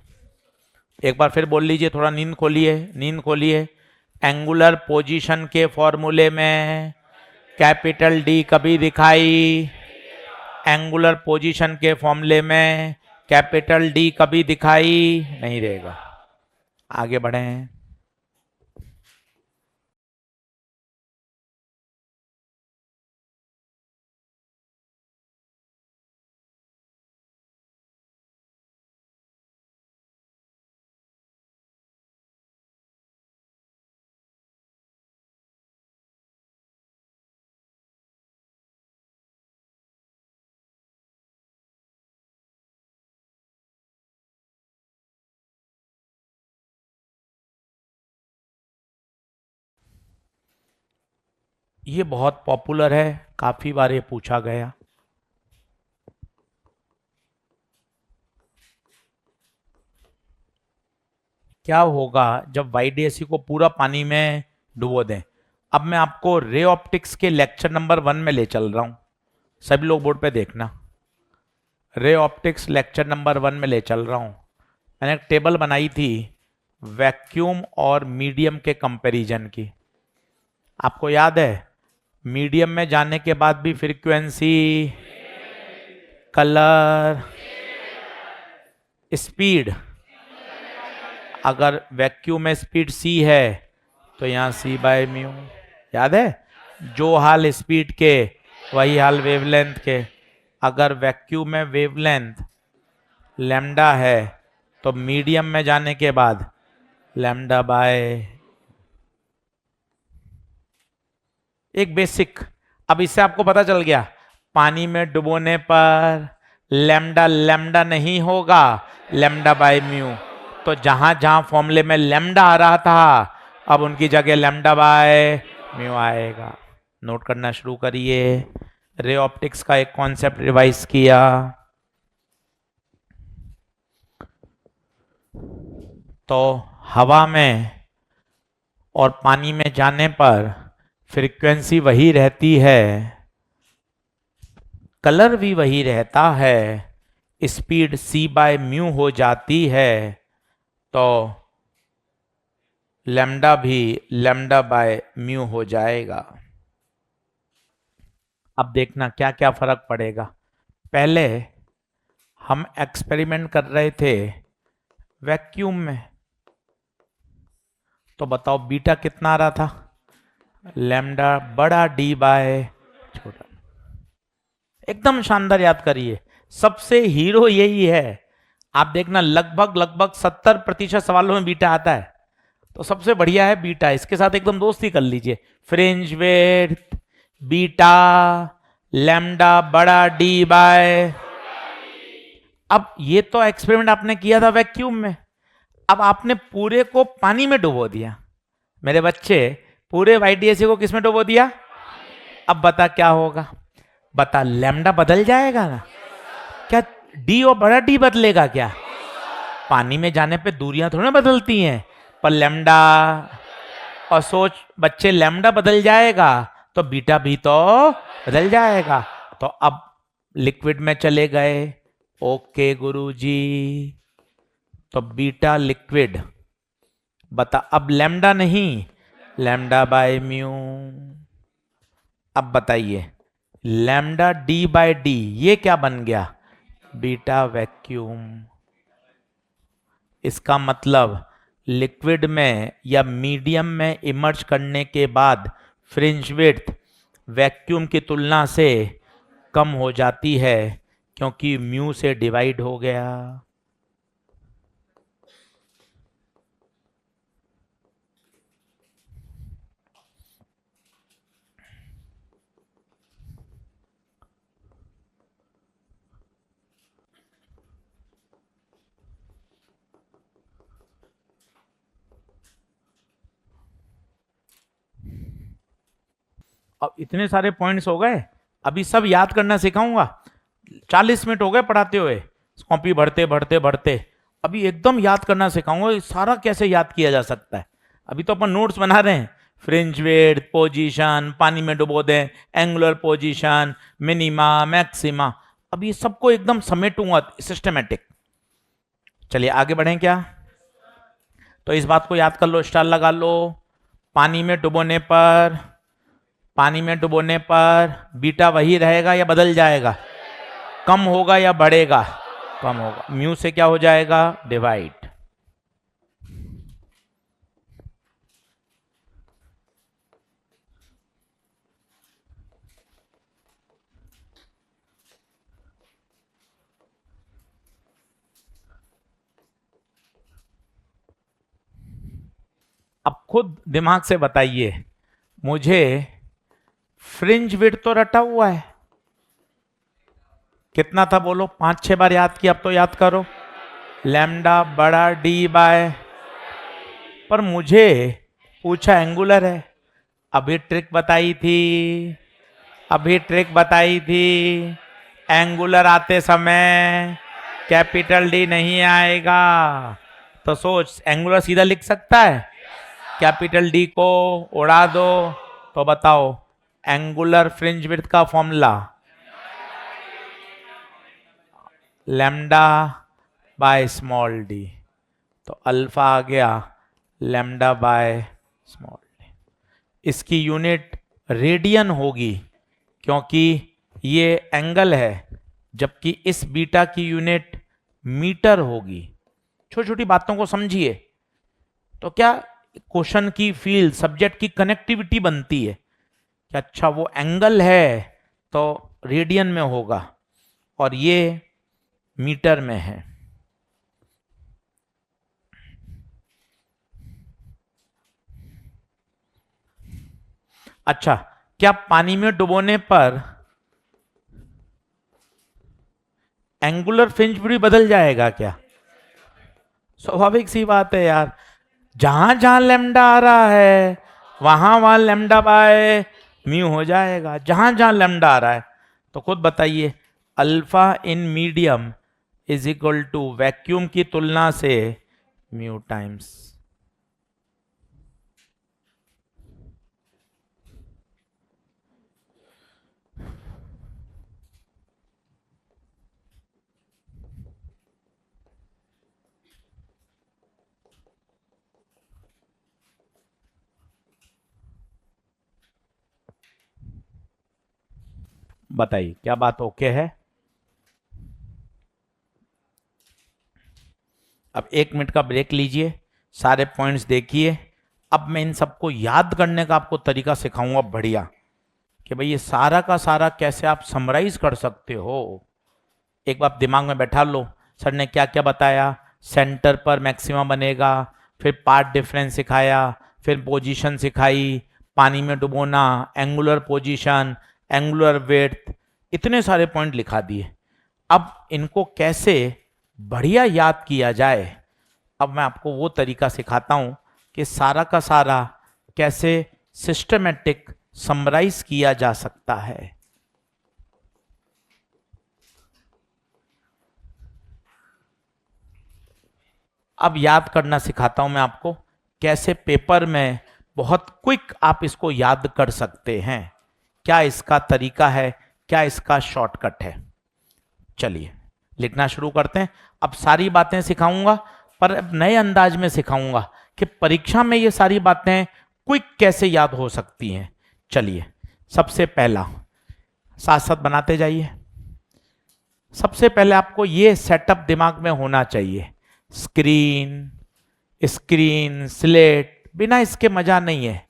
एक बार फिर बोल लीजिए, थोड़ा नींद खोलिए, नींद खोलिए। एंगुलर पोजीशन के फॉर्मूले में कैपिटल डी कभी दिखाई, एंगुलर पोजीशन के फॉर्मूले में कैपिटल डी कभी दिखाई नहीं देगा। आगे बढ़ें। ये बहुत पॉपुलर है, काफी बार ये पूछा गया। क्या होगा जब वाईडीएससी को पूरा पानी में डुबो दें? अब मैं आपको रे ऑप्टिक्स के लेक्चर नंबर 1 में ले चल रहा हूं, सभी लोग बोर्ड पे देखना। रे ऑप्टिक्स लेक्चर नंबर 1 में ले चल रहा हूं। मैंने एक टेबल बनाई थी वैक्यूम और मीडियम के कंपैरिजन की। आपको याद है मीडियम में जाने के बाद भी फ्रीक्वेंसी, कलर, स्पीड, अगर वैक्यूम में स्पीड c है तो यहाँ c बाय म्यू, याद है? जो हाल स्पीड के वही हाल वेवलेंथ के। अगर वैक्यूम में वेवलेंथ लैम्डा है तो मीडियम में जाने के बाद लैम्डा बाय, एक बेसिक। अब इससे आपको पता चल गया पानी में डुबोने पर लैम्डा लैम्डा नहीं होगा, लैम्डा बाय म्यू। तो जहां जहां फॉर्मूले में लैम्डा आ रहा था अब उनकी जगह लैम्डा बाय म्यू आएगा। नोट करना शुरू करिए। रे ऑप्टिक्स का एक कॉन्सेप्ट रिवाइज किया। तो हवा में और पानी में जाने पर फ्रीक्वेंसी वही रहती है, कलर भी वही रहता है, स्पीड c बाय म्यू हो जाती है, तो लैम्डा भी लैम्डा बाय म्यू हो जाएगा। अब देखना क्या क्या फर्क पड़ेगा। पहले हम एक्सपेरिमेंट कर रहे थे वैक्यूम में, तो बताओ बीटा कितना आ रहा था? लैम्डा बड़ा डी बाय छोटा। एकदम शानदार, याद करिए सबसे हीरो यही है। आप देखना लगभग लगभग 70% सवालों में बीटा आता है, तो सबसे बढ़िया है बीटा, इसके साथ एकदम दोस्ती कर लीजिए। फ्रिंज विड्थ, बीटा, लैम्डा बड़ा डी बाय। अब ये तो एक्सपेरिमेंट आपने किया था वैक्यूम में, अब आपने पूरे को पानी में डुबो दिया। मेरे बच्चे, पूरे YDSA को किस में डुबो दिया? अब बता क्या होगा? बता, लैम्डा बदल जाएगा ना? क्या डी और बड़ा डी बदलेगा क्या? पानी में जाने पे दूरियां थोड़ी ना बदलती हैं, पर लैम्डा, और सोच बच्चे, लैम्डा बदल जाएगा तो बीटा भी तो बदल जाएगा। तो अब लिक्विड में चले गए, ओके गुरुजी, तो बीटा लिक्विड। बता, अब लैम्डा नहीं, लैम्डा बाय म्यू। अब बताइए, लैम्डा डी बाय डी, ये क्या बन गया? Beta vacuum. इसका मतलब लिक्विड में या मीडियम में इमर्ज करने के बाद फ्रिंज विड्थ वैक्यूम की तुलना से कम हो जाती है, क्योंकि म्यू से डिवाइड हो गया। अब इतने सारे पॉइंट्स हो गए, अभी सब याद करना सिखाऊंगा। 40 मिनट हो गए पढ़ाते हुए, कॉपी भरते भरते भरते, अभी एकदम याद करना सिखाऊंगा। ये सारा कैसे याद किया जा सकता है? अभी तो अपन नोट्स बना रहे हैं, फ्रिंज विड्थ, पोजीशन, पानी में डुबो दें, एंगुलर पोजीशन, मिनिमा, मैक्सिमा, अब ये सबको एकदम समेटूंगा सिस्टमेटिक। चलिए आगे बढ़ें क्या? तो इस बात को याद कर लो, स्टार लगा लो। पानी में डुबोने पर, पानी में डुबोने पर बीटा वही रहेगा या बदल जाएगा? कम होगा या बढ़ेगा? कम होगा। म्यू से क्या हो जाएगा? डिवाइड। अब खुद दिमाग से बताइए, मुझे फ्रिंज विड्थ तो रटा हुआ है, कितना था बोलो? 5-6 बार याद किया, अब तो याद करो। लैम्डा बड़ा डी बाय, पर मुझे पूछा एंगुलर है। अभी ट्रिक बताई थी, अभी ट्रिक बताई थी, एंगुलर आते समय कैपिटल डी नहीं आएगा। तो सोच, एंगुलर सीधा लिख सकता है, कैपिटल डी को उड़ा दो। तो बताओ, एंगुलर फ्रिंज विड्थ का formula lambda by small D, तो अल्फा आ गया लैम्डा बाय स्मॉल डी। इसकी यूनिट रेडियन होगी, क्योंकि ये एंगल है, जबकि इस बीटा की यूनिट मीटर होगी। छोटी छोटी बातों को समझिए, तो क्या क्वेश्चन की फील्ड, सब्जेक्ट की कनेक्टिविटी बनती है कि अच्छा वो एंगल है तो रेडियन में होगा और ये मीटर में है। अच्छा, क्या पानी में डुबोने पर एंगुलर फ्रिंज भी बदल जाएगा क्या? स्वाभाविक सी बात है यार, जहां जहां लैम्डा आ रहा है वहां वहां लैम्डा बाय म्यू हो जाएगा, जहां जहां लैम्डा आ रहा है। तो खुद बताइए, alpha in medium is equal to vacuum की तुलना से म्यू टाइम्स। बताइए क्या बात ओके है? अब 1 मिनट का ब्रेक लीजिए, सारे पॉइंट्स देखिए। अब मैं इन सबको याद करने का आपको तरीका सिखाऊंगा बढ़िया, कि भाई ये सारा का सारा कैसे आप समराइज कर सकते हो। एक बात दिमाग में बैठा लो, सर ने क्या क्या बताया, सेंटर पर मैक्सिमा बनेगा, फिर पार्ट डिफरेंस सिखाया, फिर पोजीशन सिखाई, पानी में डुबोना, एंगुलर पोजीशन, एंगुलर विड्थ, इतने सारे पॉइंट लिखा दिए। अब इनको कैसे बढ़िया याद किया जाए, अब मैं आपको वो तरीका सिखाता हूं कि सारा का सारा कैसे सिस्टमेटिक समराइज किया जा सकता है। अब याद करना सिखाता हूं मैं आपको कैसे पेपर में बहुत क्विक आप इसको याद कर सकते हैं। क्या इसका तरीका है, क्या इसका शॉर्टकट है? चलिए लिखना शुरू करते हैं। अब सारी बातें सिखाऊंगा पर अब नए अंदाज में सिखाऊंगा कि परीक्षा में ये सारी बातें क्विक कैसे याद हो सकती हैं। चलिए सबसे पहला, साथ साथ बनाते जाइए। सबसे पहले आपको ये सेटअप दिमाग में होना चाहिए, स्क्रीन, स्क्रीन, स्लेट, बिना इसके मजा नहीं है,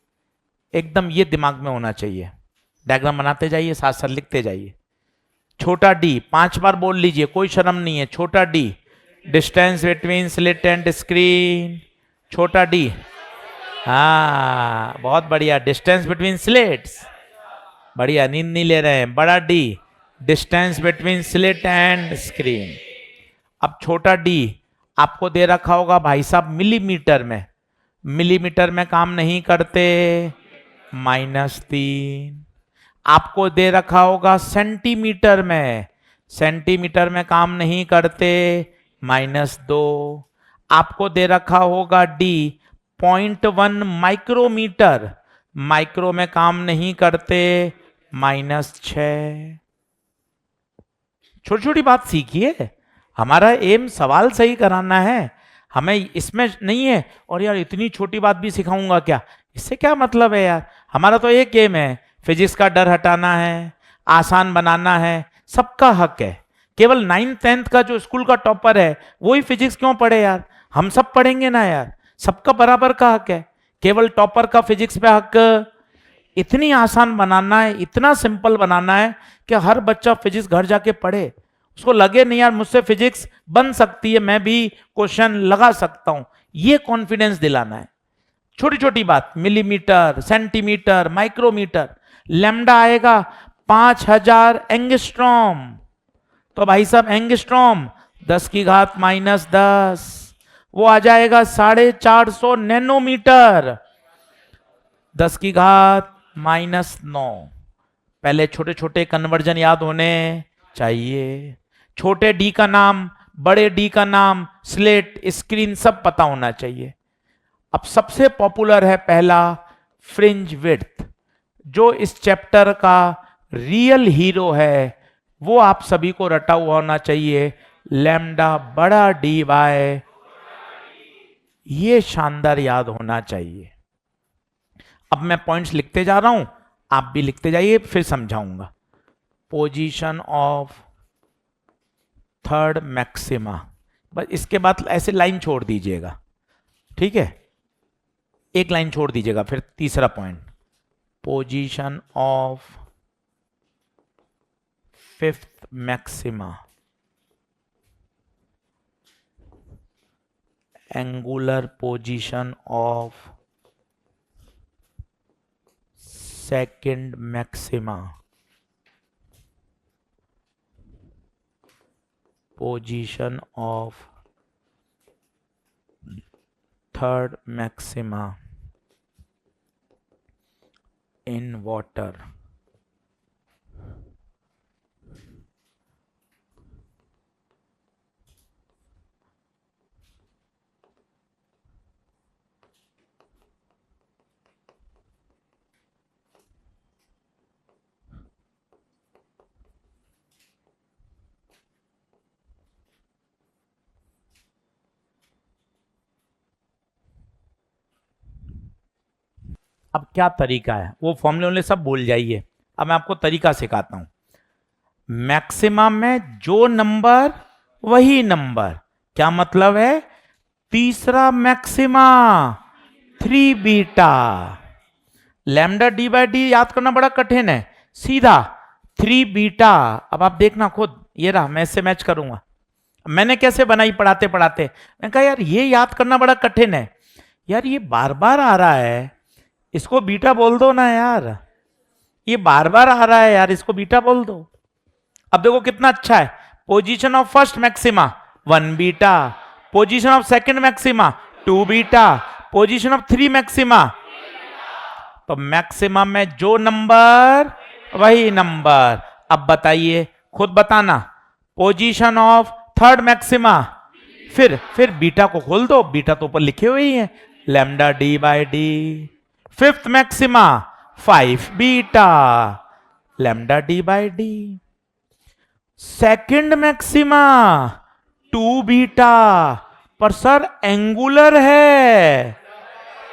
एकदम ये दिमाग में होना चाहिए। डायग्राम बनाते जाइए, साथ साथ लिखते जाइए। छोटा डी 5 बार बोल लीजिए, कोई शर्म नहीं है। छोटा D, distance between slit and screen. छोटा डी, हाँ बहुत बढ़िया, डिस्टेंस बिटवीन स्लिट्स, बढ़िया, नींद नहीं ले रहे हैं। बड़ा D, distance between slit and screen. अब छोटा डी आपको दे रखा होगा भाई साहब मिलीमीटर में, मिलीमीटर में काम नहीं करते, -3। आपको दे रखा होगा सेंटीमीटर में, सेंटीमीटर में काम नहीं करते, -2। आपको दे रखा होगा डी 0.1 माइक्रोमीटर, माइक्रो में काम नहीं करते, -6। छोटी छोटी बात सीखिए, हमारा एम सवाल सही कराना है, हमें इसमें नहीं है और यार इतनी छोटी बात भी सिखाऊंगा क्या, इससे क्या मतलब है यार। हमारा तो एक एम है, फिजिक्स का डर हटाना है, आसान बनाना है, सबका हक है। केवल 9th 10th का जो स्कूल का टॉपर है वही फिजिक्स क्यों पढ़े यार, हम सब पढ़ेंगे ना यार, सबका बराबर का हक है। केवल टॉपर का फिजिक्स पे हक, इतनी आसान बनाना है, इतना सिंपल बनाना है कि हर बच्चा फिजिक्स घर जाके पढ़े, उसको लगे नहीं यार मुझसे फिजिक्स बन सकती है, मैं भी क्वेश्चन लगा सकता हूं, ये कॉन्फिडेंस दिलाना है। छोटी छोटी बात, मिलीमीटर, सेंटीमीटर, माइक्रोमीटर। लैम्डा आएगा 5000 एंगस्ट्रॉम, तो भाई साहब एंगस्ट्रॉम 10⁻⁻10, वो आ जाएगा 450 नैनोमीटर, 10⁻⁻9। पहले छोटे छोटे कन्वर्जन याद होने चाहिए। छोटे डी का नाम, बड़े डी का नाम, स्लेट, स्क्रीन सब पता होना चाहिए। अब सबसे पॉपुलर है पहला, फ्रिंज विड्थ। जो इस चैप्टर का रियल हीरो है वो आप सभी को रटा हुआ होना चाहिए, लैम्डा बड़ा डी बाय, ये शानदार याद होना चाहिए। अब मैं पॉइंट्स लिखते जा रहा हूं, आप भी लिखते जाइए, फिर समझाऊंगा। पोजीशन ऑफ थर्ड मैक्सिमा, बस इसके बाद ऐसे लाइन छोड़ दीजिएगा, ठीक है, एक लाइन छोड़ दीजिएगा। फिर तीसरा point, position of 5th maxima, angular position of 2nd maxima, position of 3rd maxima in water. अब क्या तरीका है, वो फॉर्मूले सब भूल जाइए, अब मैं आपको तरीका सिखाता हूं। मैक्सिमम में जो नंबर वही नंबर, क्या मतलब है, तीसरा maxima 3 beta. Lambda D by D याद करना बड़ा कठिन है, सीधा 3 बीटा। अब आप देखना खुद, ये रहा, मैं इससे मैच करूंगा, मैंने कैसे बनाई पढ़ाते पढ़ाते, मैंने कहा यार ये याद करना बड़ा कठिन है यार, ये बार बार आ रहा है, इसको बीटा बोल दो ना यार, ये बार बार आ रहा है यार, इसको बीटा बोल दो। अब देखो कितना अच्छा है, position of first maxima 1 beta, position of second maxima 2 beta, position of 3 maxima, तो मैक्सिमम में जो नंबर वही नंबर। अब बताइए, खुद बताना, पोजीशन ऑफ थर्ड मैक्सिमा, फिर बीटा को खोल दो, बीटा तो ऊपर लिखे हुए ही है, lambda D by D. Fifth maxima 5 beta, lambda D by D. Second maxima 2 beta, पर सर एंगुलर है,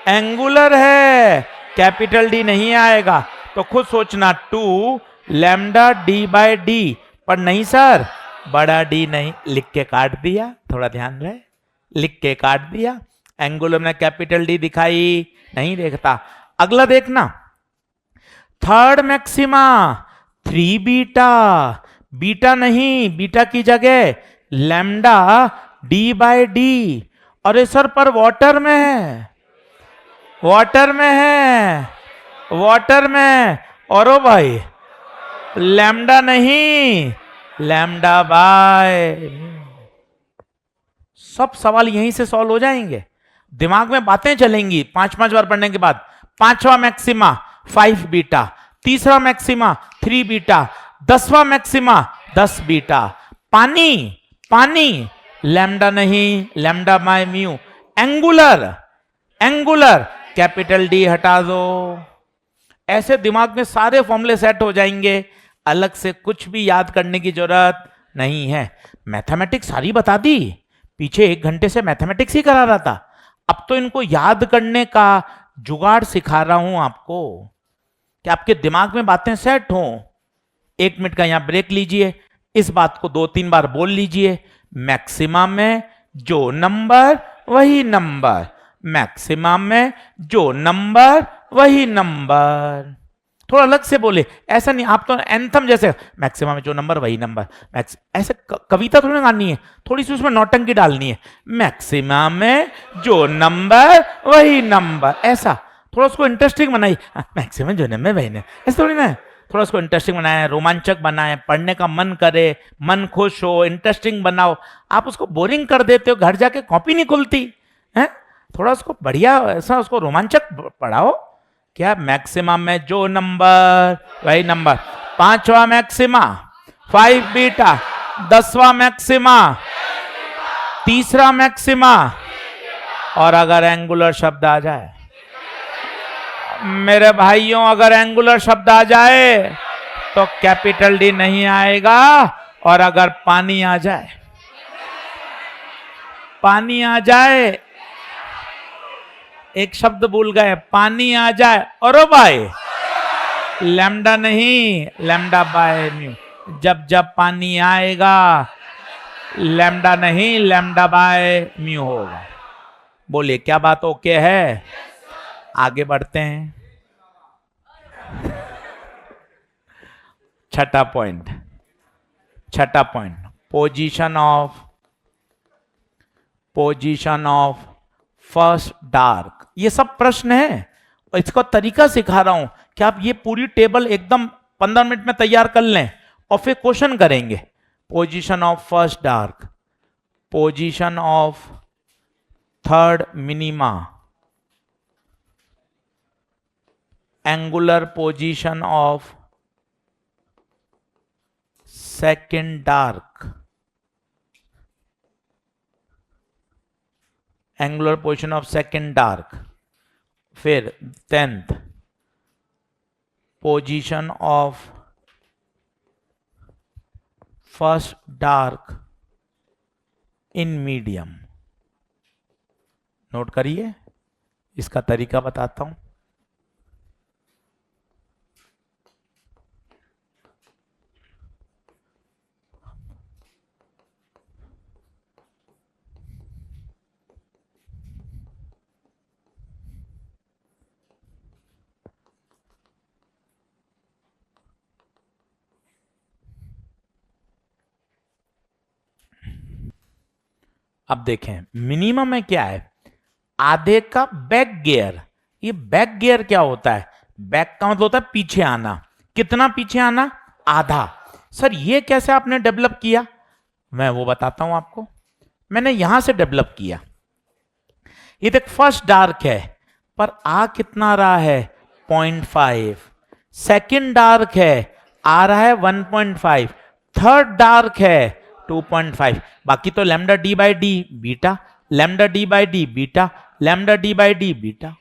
एंगुलर है, कैपिटल डी नहीं आएगा, तो खुद सोचना 2 लैम्डा डी बाई डी, पर नहीं सर बड़ा डी नहीं, लिख के काट दिया, थोड़ा ध्यान रहे, लिख के काट दिया, एंगुलर में कैपिटल डी दिखाई नहीं देखता। अगला देखना, थर्ड मैक्सिमा 3 बीटा, बीटा नहीं, बीटा की जगह लैम्डा डी बाई डी, अरे सर पर वाटर में है, वाटर में है, वाटर में, और ओ भाई लैम्डा नहीं, लैम्डा बाय। सब सवाल यहीं से सॉल्व हो जाएंगे, दिमाग में बातें चलेंगी 5-5 बार पढ़ने के बाद। पांचवा मैक्सिमा 5 बीटा, तीसरा मैक्सिमा 3 बीटा, 10वां मैक्सिमा 10 बीटा। पानी, पानी लैम्डा नहीं, lambda by mu. Angular, angular capital D हटा दो। ऐसे दिमाग में सारे फॉर्मूले सेट हो जाएंगे, अलग से कुछ भी याद करने की जरूरत नहीं है। मैथमेटिक्स सारी बता दी, पीछे 1 घंटे से मैथमेटिक्स ही करा रहा था, अब तो इनको याद करने का जुगाड़ सिखा रहा हूं आपको, कि आपके दिमाग में बातें सेट हों। 1 मिनट का यहां ब्रेक लीजिए, इस बात को 2-3 बार बोल लीजिए, मैक्सिमम में जो नंबर वही नंबर, मैक्सिमम में जो नंबर वही नंबर। थोड़ा अलग से बोले, ऐसा नहीं आप तो एंथम जैसे, मैक्सिमम में जो नंबर वही नंबर, ऐसे कविता थोड़ी गानी है, थोड़ी सी उसमें नौटंकी डालनी है, मैक्सिमम में जो नंबर वही नंबर, ऐसा थोड़ा उसको इंटरेस्टिंग बनाइए, मैक्सिमम जो नंबर वही नंबर, ऐसा थोड़ी ना, थोड़ा उसको इंटरेस्टिंग बनाए, रोमांचक बनाए, पढ़ने का मन करे, मन खुश हो, इंटरेस्टिंग बनाओ। आप उसको बोरिंग कर देते हो, घर जाके कॉपी नहीं खुलती है, थोड़ा उसको बढ़िया ऐसा उसको रोमांचक पढ़ाओ। क्या, मैक्सिमम में जो नंबर वही नंबर। 5वां मैक्सिमा 5 बीटा, 10वां मैक्सिमा, तीसरा मैक्सिमा, और अगर एंगुलर शब्द आ जाए मेरे भाइयों, अगर एंगुलर शब्द आ जाए तो कैपिटल डी नहीं आएगा, और अगर पानी आ जाए, पानी आ जाए, एक शब्द भूल गए, पानी आ जाए, और भाई लैम्डा नहीं, लैम्डा बाय म्यू। जब जब पानी आएगा लैम्डा नहीं, लैम्डा बाय म्यू होगा। बोलिए क्या बात ओके है? आगे बढ़ते हैं। छठा पॉइंट, छठा point, position of first dark. ये सब प्रश्न है और इसका तरीका सिखा रहा हूं कि आप ये पूरी टेबल एकदम 15 मिनट में तैयार कर लें और फिर क्वेश्चन करेंगे। Position of first dark, position of third minima, angular position of second dark, angular position of second dark, फिर 10th position of first dark in medium. Note करिए, इसका तरीका बताता हूं। अब देखें मिनिमम में क्या है, आधे का बैक गियर। ये बैक गियर क्या होता है, बैक का मतलब होता है पीछे आना। कितना पीछे आना, आधा। सर ये कैसे आपने डेवलप किया, मैं वो बताता हूं आपको। मैंने यहां से डेवलप किया। ये देख फर्स्ट डार्क है पर आ कितना रहा है 0.5, सेकंड डार्क है आ रहा है 1.5, थर्ड डार्क है 2.5, बाकी तो lambda D by D beta, lambda D by D beta, lambda D by D beta.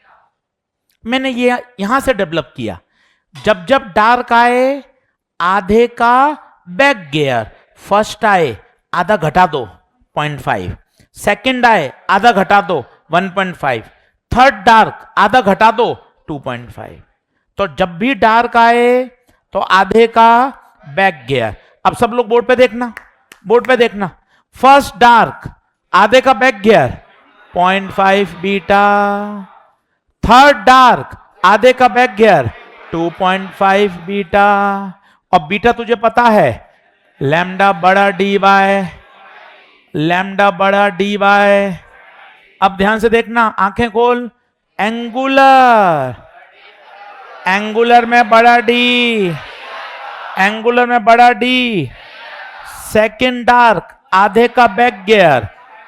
मैंने ये यहां से डेवलप किया। जब जब डार्क आए आधे का बैक गियर, फर्स्ट आए आधा घटा दो 0.5, सेकंड आए आधा घटा दो 1.5, थर्ड डार्क आधा घटा दो 2.5। तो जब भी डार्क आए तो आधे का बैक गियर। अब सब लोग बोर्ड पे देखना, बोर्ड पे देखना। फर्स्ट डार्क आधे का back gear 0.5 beta, third dark आधे का बैक गियर 2.5 बीटा। और बीटा तुझे पता है लैम्डा बड़ा डी बाय, लैम्डा बड़ा डी बाय। अब ध्यान से देखना, आंखें खोल। एंगुलर, एंगुलर में बड़ा डी, एंगुलर में बड़ा डी। सेकंड डार्क आधे का बैक गियर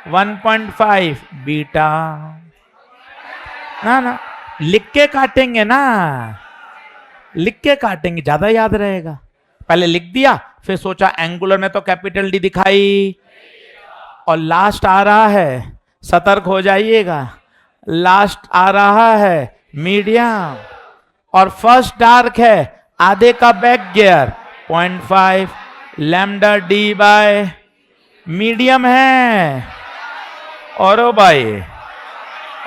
1.5 बीटा। ना लिख के काटेंगे ना, लिख के काटेंगे ज्यादा याद रहेगा। पहले लिख दिया फिर सोचा एंगुलर में तो कैपिटल डी दिखाई, और लास्ट आ रहा है, सतर्क हो जाइएगा, लास्ट आ रहा है मीडियम, और फर्स्ट डार्क है आधे का back gear 0.5, lambda D bye medium है। और ओ भाई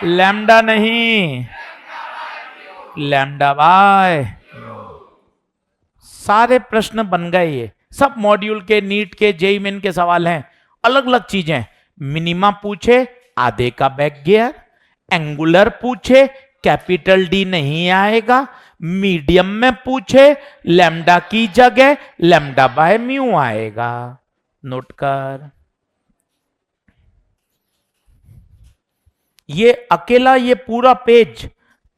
लैम्डा नहीं, लैम्डा बाय। सारे प्रश्न बन गए, ये सब मॉड्यूल के, नीट के, जेईई मेन के सवाल हैं। अलग अलग चीजें, मिनिमा पूछे आधे का बैक गियर, एंगुलर पूछे कैपिटल डी नहीं आएगा, मीडियम में पूछे लैम्डा की जगह लैम्डा बाय म्यू आएगा। नोट कर। ये अकेला ये पूरा पेज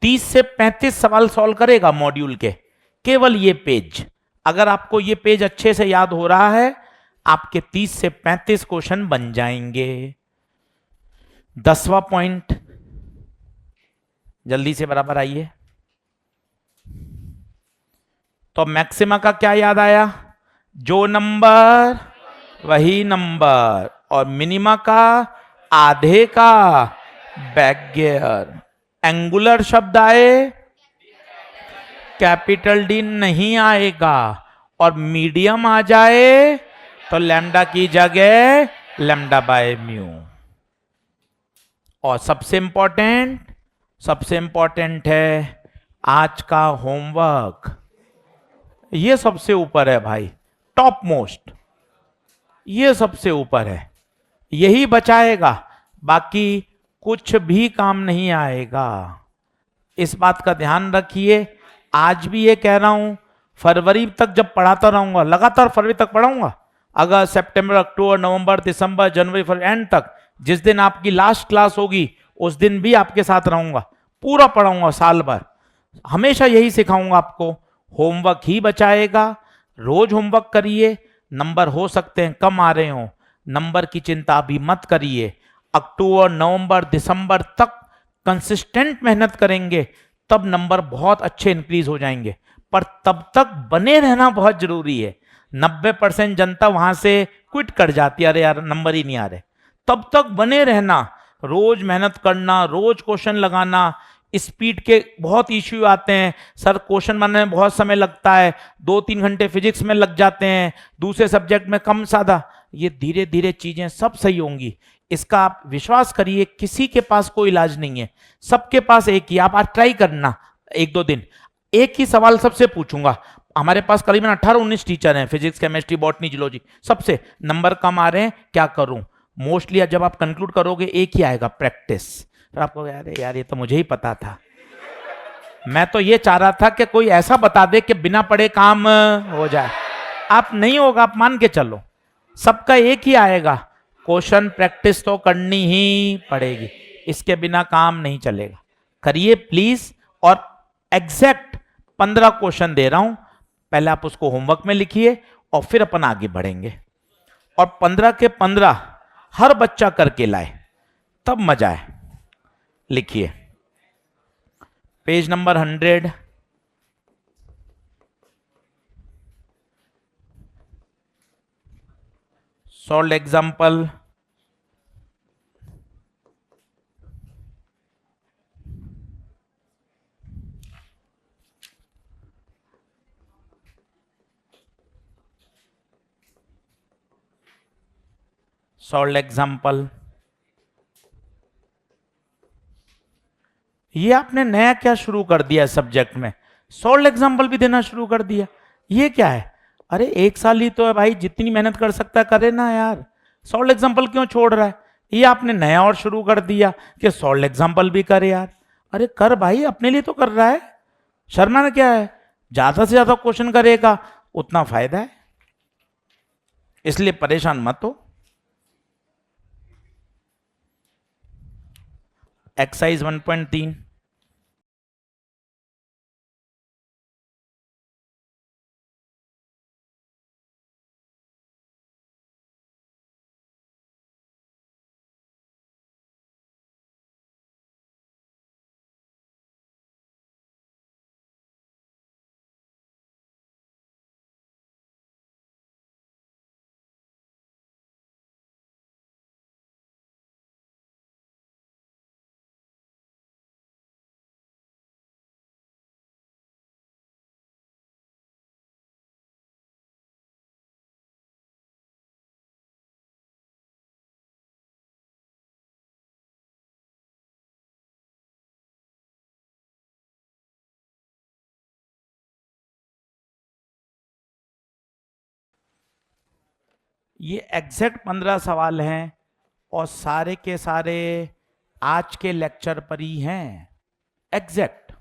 30 से 35 सवाल सॉल्व करेगा मॉड्यूल के, केवल ये पेज। अगर आपको ये पेज अच्छे से याद हो रहा है आपके 30 से 35 क्वेश्चन बन जाएंगे। 10वां पॉइंट जल्दी से बराबर आइए। तो मैक्सिमा का क्या याद आया, जो नंबर वही नंबर, और मिनिमा का आधे का बैक गियर। एंगुलर शब्द आए कैपिटल डी नहीं आएगा, और मीडियम आ जाए तो लैम्डा की जगह लैम्डा बाय म्यू। और सबसे इंपॉर्टेंट है आज का होमवर्क, ये सबसे ऊपर है भाई, टॉप मोस्ट, ये सबसे ऊपर है, यही बचाएगा, बाकी कुछ भी काम नहीं आएगा। इस बात का ध्यान रखिए। आज भी ये कह रहा हूं, फरवरी तक जब पढ़ाता रहूंगा, लगातार फरवरी तक पढ़ाऊंगा, अगस्त, सितंबर, अक्टूबर, नवंबर, दिसंबर, जनवरी, फरवरी, एंड तक, जिस दिन आपकी लास्ट क्लास होगी उस दिन भी आपके साथ रहूंगा, पूरा पढ़ाऊंगा साल भर। हमेशा यही सिखाऊंगा आपको, होमवर्क ही बचाएगा। रोज होमवर्क करिए, नंबर हो सकते हैं कम आ रहे हो, नंबर की चिंता भी मत करिए। अक्टूबर, नवंबर, दिसंबर तक कंसिस्टेंट मेहनत करेंगे तब नंबर बहुत अच्छे इंक्रीज हो जाएंगे, पर तब तक बने रहना बहुत जरूरी है। 90% जनता वहां से क्विट कर जाती है, अरे यार नंबर ही नहीं आ रहे। तब तक बने रहना, रोज मेहनत करना, रोज क्वेश्चन लगाना। स्पीड के बहुत इश्यू आते हैं, सर क्वेश्चन बनाने में बहुत समय लगता है, 2-3 घंटे फिजिक्स में लग जाते हैं, दूसरे सब्जेक्ट में कम सादा। ये धीरे धीरे चीजें सब सही होंगी, इसका आप विश्वास करिए। किसी के पास कोई इलाज नहीं है, सबके पास एक ही। आप आज ट्राई करना 1-2 दिन, एक ही सवाल सबसे पूछूंगा। हमारे पास करीबन 18-19 टीचर हैं, फिजिक्स, केमिस्ट्री, बॉटनी, जूलॉजी, सबसे नंबर कम आ रहे हैं, क्या करूं। मोस्टली जब आप कंक्लूड करोगे एक ही आएगा, प्रैक्टिस। तो आपको यार ये तो मुझे ही पता था, मैं तो ये चाह रहा था कि कोई ऐसा बता दे कि बिना पढ़े काम हो जाए। आप नहीं होगा, आप मान के चलो, सबका एक ही आएगा, क्वेश्चन प्रैक्टिस तो करनी ही पड़ेगी, इसके बिना काम नहीं चलेगा। करिए प्लीज। और एग्जैक्ट 15 क्वेश्चन दे रहा हूं, पहले आप उसको होमवर्क में लिखिए और फिर अपन आगे बढ़ेंगे। और 15 के 15 हर बच्चा करके लाए, तब मजा है। लिखिए page number 100, solve example. Solve example. ये आपने नया क्या शुरू कर दिया सब्जेक्ट में, सॉल्व एग्जाम्पल भी देना शुरू कर दिया। ये क्या है? अरे 1 साल ही तो है भाई, जितनी मेहनत कर सकता है करे ना यार, सॉल्व एग्जाम्पल क्यों छोड़ रहा है? ये आपने नया और शुरू कर दिया कि सॉल्व एग्जाम्पल भी करे यार। अरे कर भाई, अपने लिए तो कर रहा है, शर्मा क्या है? ज्यादा से ज्यादा क्वेश्चन करेगा उतना फायदा है, इसलिए परेशान मत हो। एक्सरसाइज 1.3, ये एग्जैक्ट 15 सवाल हैं और सारे के सारे आज के लेक्चर पर ही हैं। एग्जैक्ट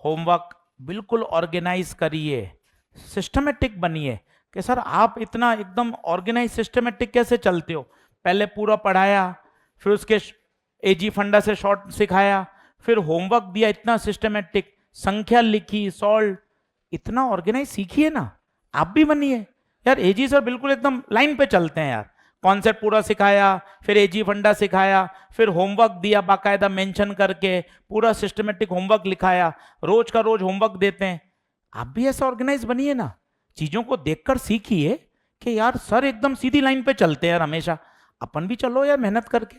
होमवर्क बिल्कुल ऑर्गेनाइज करिए, सिस्टमेटिक बनिए। कि सर आप इतना एकदम ऑर्गेनाइज सिस्टमेटिक कैसे चलते हो? पहले पूरा पढ़ाया, फिर उसके एजी फंडा से शॉर्ट सिखाया, फिर होमवर्क दिया इतना सिस्टमेटिक, संख्या लिखी, सॉल्व, इतना ऑर्गेनाइज सीखिए ना, आप भी बनिए यार। एजी सर बिल्कुल एकदम लाइन पे चलते हैं यार, कॉन्सेप्ट पूरा सिखाया, फिर एजी फंडा सिखाया, फिर होमवर्क दिया बाकायदा मेंशन करके, पूरा सिस्टमेटिक होमवर्क लिखाया, रोज का रोज होमवर्क देते हैं। आप भी ऐसा ऑर्गेनाइज बनिए ना, चीजों को देखकर सीखिए कि यार सर एकदम सीधी लाइन पे चलते हैं यार हमेशा, अपन भी चलो यार मेहनत करके,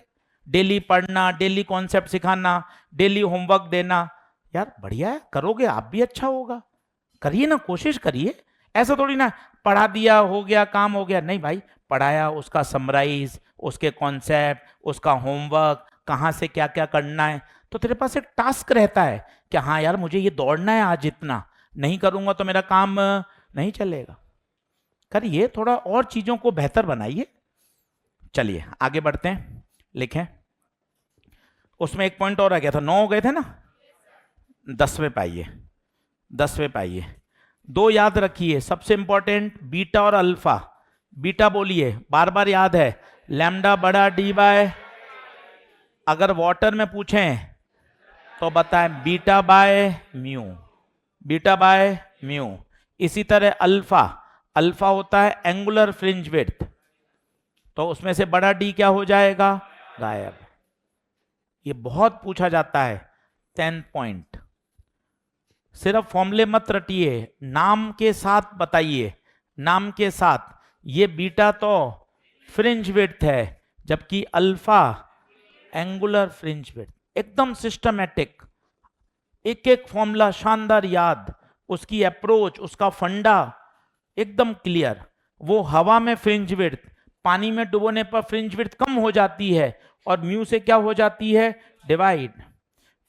डेली पढ़ना, डेली कॉन्सेप्ट सिखाना, डेली होमवर्क देना, यार बढ़िया है, करोगे आप भी अच्छा होगा। करिए ना, कोशिश करिए। ऐसा थोड़ी ना पढ़ा दिया हो गया काम हो गया, नहीं भाई, पढ़ाया, उसका समराइज, उसके कॉन्सेप्ट, उसका होमवर्क, कहाँ से क्या क्या करना है, तो तेरे पास एक टास्क रहता है कि हाँ यार मुझे ये दौड़ना है आज, इतना नहीं करूंगा तो मेरा काम नहीं चलेगा। करिए, थोड़ा और चीजों को बेहतर बनाइए। चलिए आगे बढ़ते हैं, लिखें। उसमें एक पॉइंट और आ गया था, 9 हो गए थे ना, 10वें पाइए, 10वें पाइए। दो याद रखिए सबसे इंपॉर्टेंट, बीटा और अल्फा। बीटा बोलिए, बार बार याद है, लैम्डा बड़ा डी बाय, अगर वाटर में पूछें तो बताएं beta by mu, beta by mu. इसी तरह अल्फा, अल्फा होता है एंगुलर फ्रिंज विड्थ, तो उसमें से बड़ा डी क्या हो जाएगा? गायब। ये बहुत पूछा जाता है, 10 पॉइंट। सिर्फ फॉर्मूले मत रटिए, नाम के साथ बताइए, नाम के साथ। ये बीटा तो फ्रिंज विड्थ है, जबकि अल्फा एंगुलर फ्रिंज विड्थ। एकदम सिस्टमैटिक, एक एक फॉर्मूला शानदार याद, उसकी अप्रोच, उसका फंडा एकदम क्लियर। वो हवा में फ्रिंज विड्थ, पानी में डुबोने पर फ्रिंज विड्थ कम हो जाती है और म्यू से क्या हो जाती है? डिवाइड।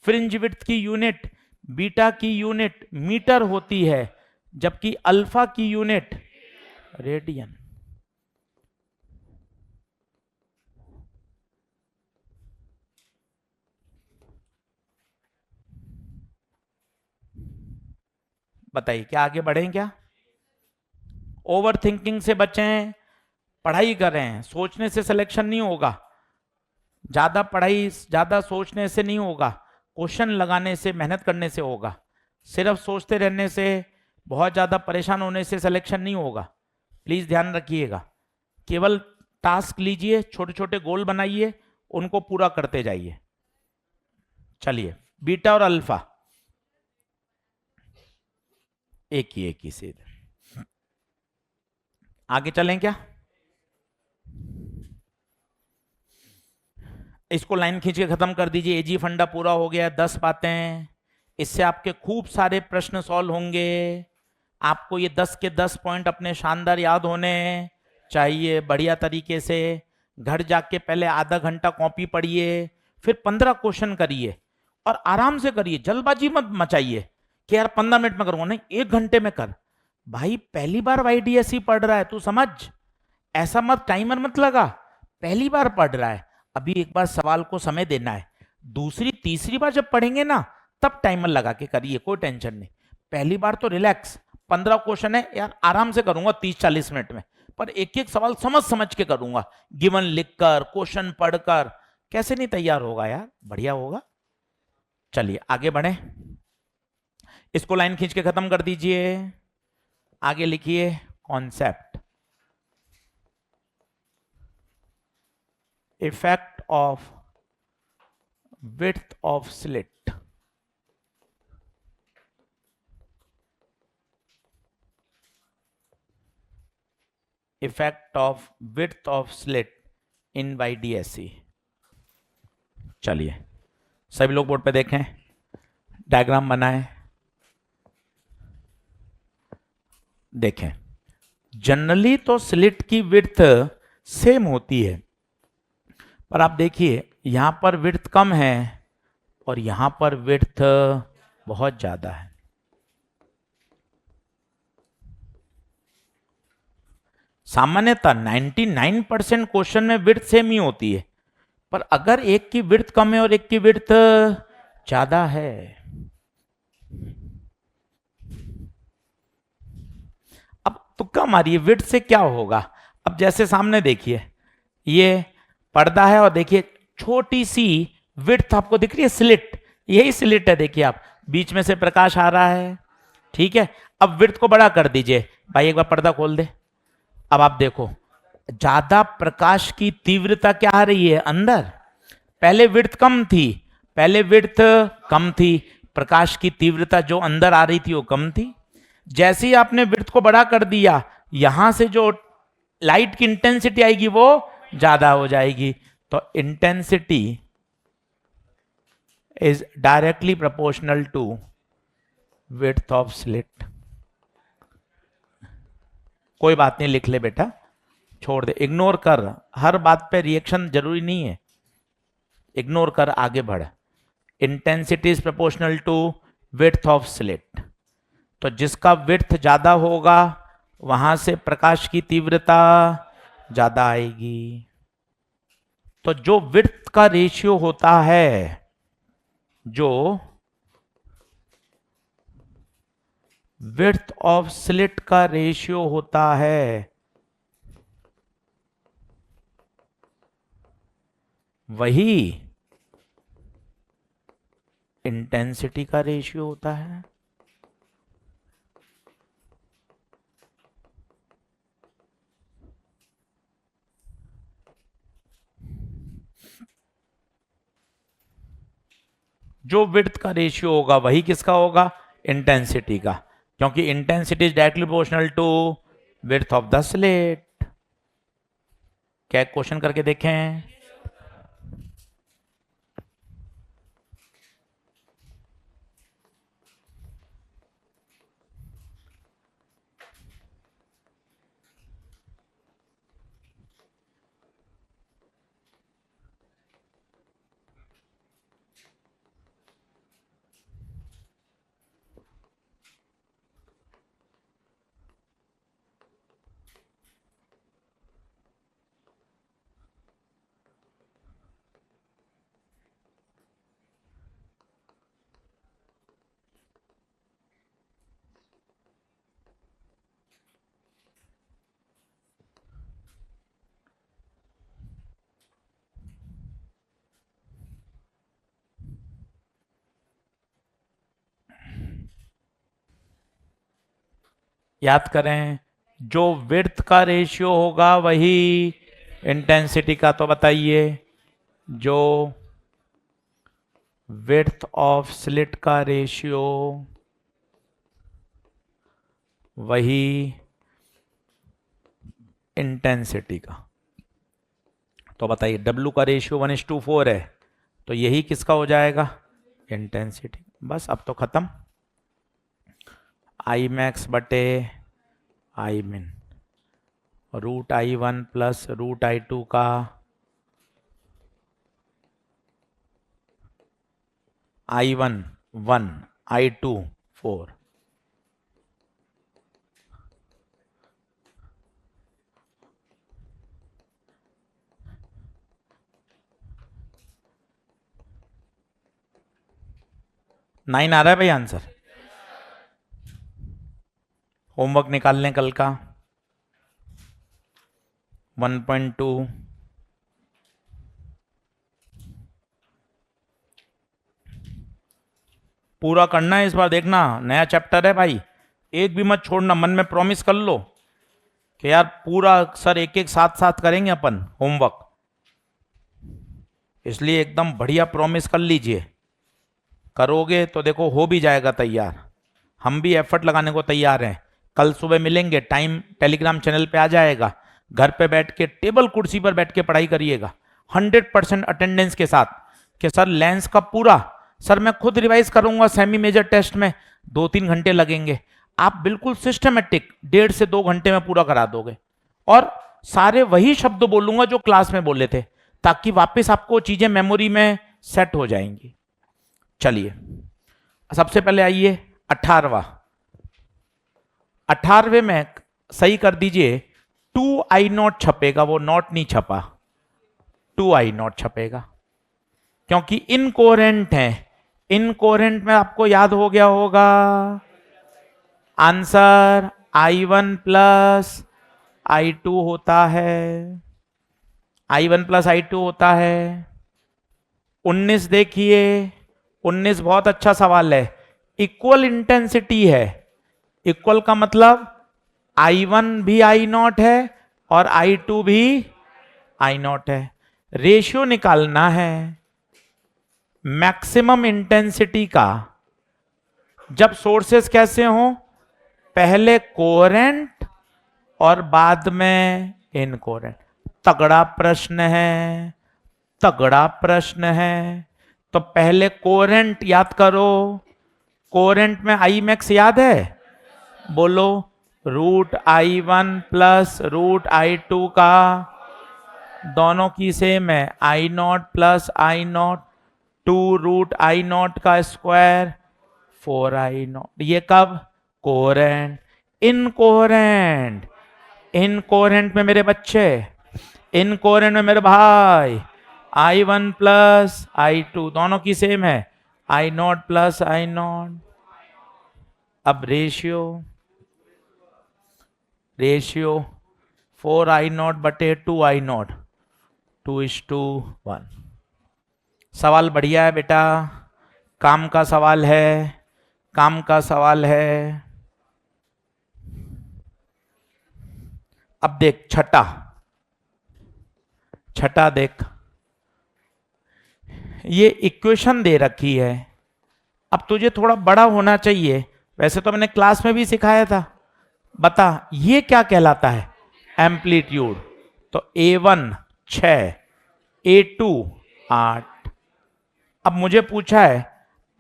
फ्रिंज विड्थ की यूनिट, बीटा की यूनिट मीटर होती है, जबकि अल्फा की यूनिट रेडियन। बताइए क्या आगे बढ़ें क्या? ओवर थिंकिंग से बचें, पढ़ाई कर रहे हैं, सोचने से सिलेक्शन नहीं होगा, ज्यादा पढ़ाई ज्यादा सोचने से नहीं होगा, क्वेश्चन लगाने से मेहनत करने से होगा। सिर्फ सोचते रहने से, बहुत ज्यादा परेशान होने से सिलेक्शन नहीं होगा, प्लीज ध्यान रखिएगा। केवल टास्क लीजिए, छोटे छोटे गोल बनाइए, उनको पूरा करते जाइए। चलिए, बीटा और अल्फा एक ही से आगे चलें क्या? इसको लाइन खींच के खत्म कर दीजिए। एजी फंडा पूरा हो गया, 10 बातें, इससे आपके खूब सारे प्रश्न सॉल्व होंगे। आपको ये 10 के 10 पॉइंट अपने शानदार याद होने चाहिए बढ़िया तरीके से। घर जाके पहले आधा घंटा कॉपी पढ़िए, फिर 15 क्वेश्चन करिए और आराम से करिए, जल्दबाजी मत मचाइए कि यार 15 मिनट में करूंगा, नहीं 1 घंटे में कर। भाई पहली बार वाईडीएसई पढ़ रहा है, तू समझ, ऐसा मत टाइमर मत लगा, पहली बार पढ़ रहा है, अभी एक बार सवाल को समय देना है। दूसरी तीसरी बार जब पढ़ेंगे ना, तब टाइमर लगा के करिए, कोई टेंशन नहीं। पहली बार तो रिलैक्स, 15 क्वेश्चन है यार, आराम से करूंगा 30-40 मिनट में, पर एक एक सवाल समझ समझ के करूंगा, गिवन लिखकर, क्वेश्चन पढ़कर। कैसे नहीं तैयार होगा यार, बढ़िया होगा। चलिए आगे बढ़े, इसको लाइन खींच के खत्म कर दीजिए। आगे लिखिए concept, effect of width of slit, effect of width of slit in YDSE। चलिए सभी लोग बोर्ड पे देखें, डायग्राम बनाएं, देखें। जनरली तो स्लिट की विड्थ सेम होती है, पर आप देखिए यहां पर विड्थ कम है और यहां पर विड्थ बहुत ज्यादा है। सामान्यतः 99% क्वेश्चन में विड्थ सेम ही होती है, पर अगर एक की विड्थ कम है और एक की विड्थ ज्यादा है, अब तुक्का मारिए विड्थ से क्या होगा। अब जैसे सामने देखिए, ये पर्दा है और देखिए छोटी सी विड्थ आपको दिख रही है, स्लिट, यही स्लिट है, देखिए आप, बीच में से प्रकाश आ रहा है, ठीक है। अब विड्थ को बड़ा कर दीजिए, भाई एक बार पर्दा खोल दे। अब आप देखो ज्यादा प्रकाश की तीव्रता क्या आ रही है अंदर, पहले विड्थ कम थी, पहले विड्थ कम थी, प्रकाश की तीव्रता जो अंदर आ रही थी वो कम थी। जैसे ही आपने विड्थ को बड़ा कर दिया, यहां से जो लाइट की इंटेंसिटी आएगी वो ज्यादा हो जाएगी। तो intensity is directly proportional to width of slit. कोई बात नहीं, लिख ले बेटा, छोड़ दे, इग्नोर कर, हर बात पे रिएक्शन जरूरी नहीं है, इग्नोर कर, आगे बढ़। Intensity is proportional to width of slit, तो जिसका विड्थ ज्यादा होगा वहां से प्रकाश की तीव्रता ज्यादा आएगी। तो जो विड्थ का रेशियो होता है, जो विड्थ ऑफ स्लिट का रेशियो होता है, वही इंटेंसिटी का रेशियो होता है। जो विड्थ का रेशियो होगा वही किसका होगा, इंटेंसिटी का, क्योंकि intensity is directly proportional to width of the slit. क्या क्वेश्चन करके देखें, याद करें, जो विड्थ का रेशियो होगा वही इंटेंसिटी का। तो बताइए, जो विड्थ ऑफ स्लिट का रेशियो वही इंटेंसिटी का। तो बताइए, W का रेशियो 1:4 है, तो यही किसका हो जाएगा, इंटेंसिटी। बस अब तो खत्म। आई मैक्स बटे आई मिन, √I1 प्लस √I2 का I1 1, I2 4। नाइन आ रहा है भाई आंसर? होमवर्क निकाल लें कल का। 1.2 पूरा करना है इस बार। देखना, नया चैप्टर है भाई, एक भी मत छोड़ना। मन में प्रॉमिस कर लो कि यार पूरा सर एक एक साथ साथ करेंगे अपन होमवर्क, इसलिए एकदम बढ़िया प्रॉमिस कर लीजिए। करोगे तो देखो हो भी जाएगा तैयार। हम भी एफर्ट लगाने को तैयार हैं। कल सुबह मिलेंगे, टाइम टेलीग्राम चैनल पे आ जाएगा। घर पे बैठ के टेबल कुर्सी पर बैठ के पढ़ाई करिएगा 100% अटेंडेंस के साथ, कि सर लेंस का पूरा, सर मैं खुद रिवाइज करूंगा सेमी मेजर टेस्ट में 2-3 घंटे लगेंगे। आप बिल्कुल सिस्टमेटिक 1.5 से 2 घंटे में पूरा करा दोगे, और सारे वही शब्द बोलूंगा जो क्लास में बोले थे, ताकि वापस आपको चीजें मेमोरी में सेट हो जाएंगी। चलिए सबसे पहले आइए 18वें में सही कर दीजिए। 2I0 छपेगा, वो नॉट नहीं छपा, 2I0 छपेगा, क्योंकि इनकोहेरेंट है। इनकोहेरेंट में आपको याद हो गया होगा आंसर I1 प्लस I2 होता है, I1 प्लस I2 होता है। 19 देखिए, 19 बहुत अच्छा सवाल है। इक्वल इंटेंसिटी है, इक्वल का मतलब I1 भी I0 है और I2 भी I0 है। रेशियो निकालना है मैक्सिमम इंटेंसिटी का, जब सोर्सेस कैसे हों, पहले कोहेरेंट और बाद में इनकोहेरेंट। तगड़ा प्रश्न है, तगड़ा प्रश्न है। तो पहले कोहेरेंट याद करो। कोहेरेंट में आई मैक्स याद है, बोलो, √I1 प्लस √I2 का दोनों की सेम है, I0 प्लस I0, 2 √I0 का स्क्वायर 4I0। ये कब, कोहेरेंट। इनकोहेरेंट, इनकोहेरेंट में मेरे बच्चे, इनकोहेरेंट में मेरे भाई, I1 प्लस I2 दोनों की सेम है, I0 प्लस I0। अब रेशियो, रेशियो 4I0 बटे 2I0, 2:1। सवाल बढ़िया है बेटा, काम का सवाल है, काम का सवाल है। अब देख छठा, छठा देख, ये इक्वेशन दे रखी है। अब तुझे थोड़ा बड़ा होना चाहिए, वैसे तो मैंने क्लास में भी सिखाया था। बता ये क्या कहलाता है, एम्पलीट्यूड। तो A1 6, A2 8। अब मुझे पूछा है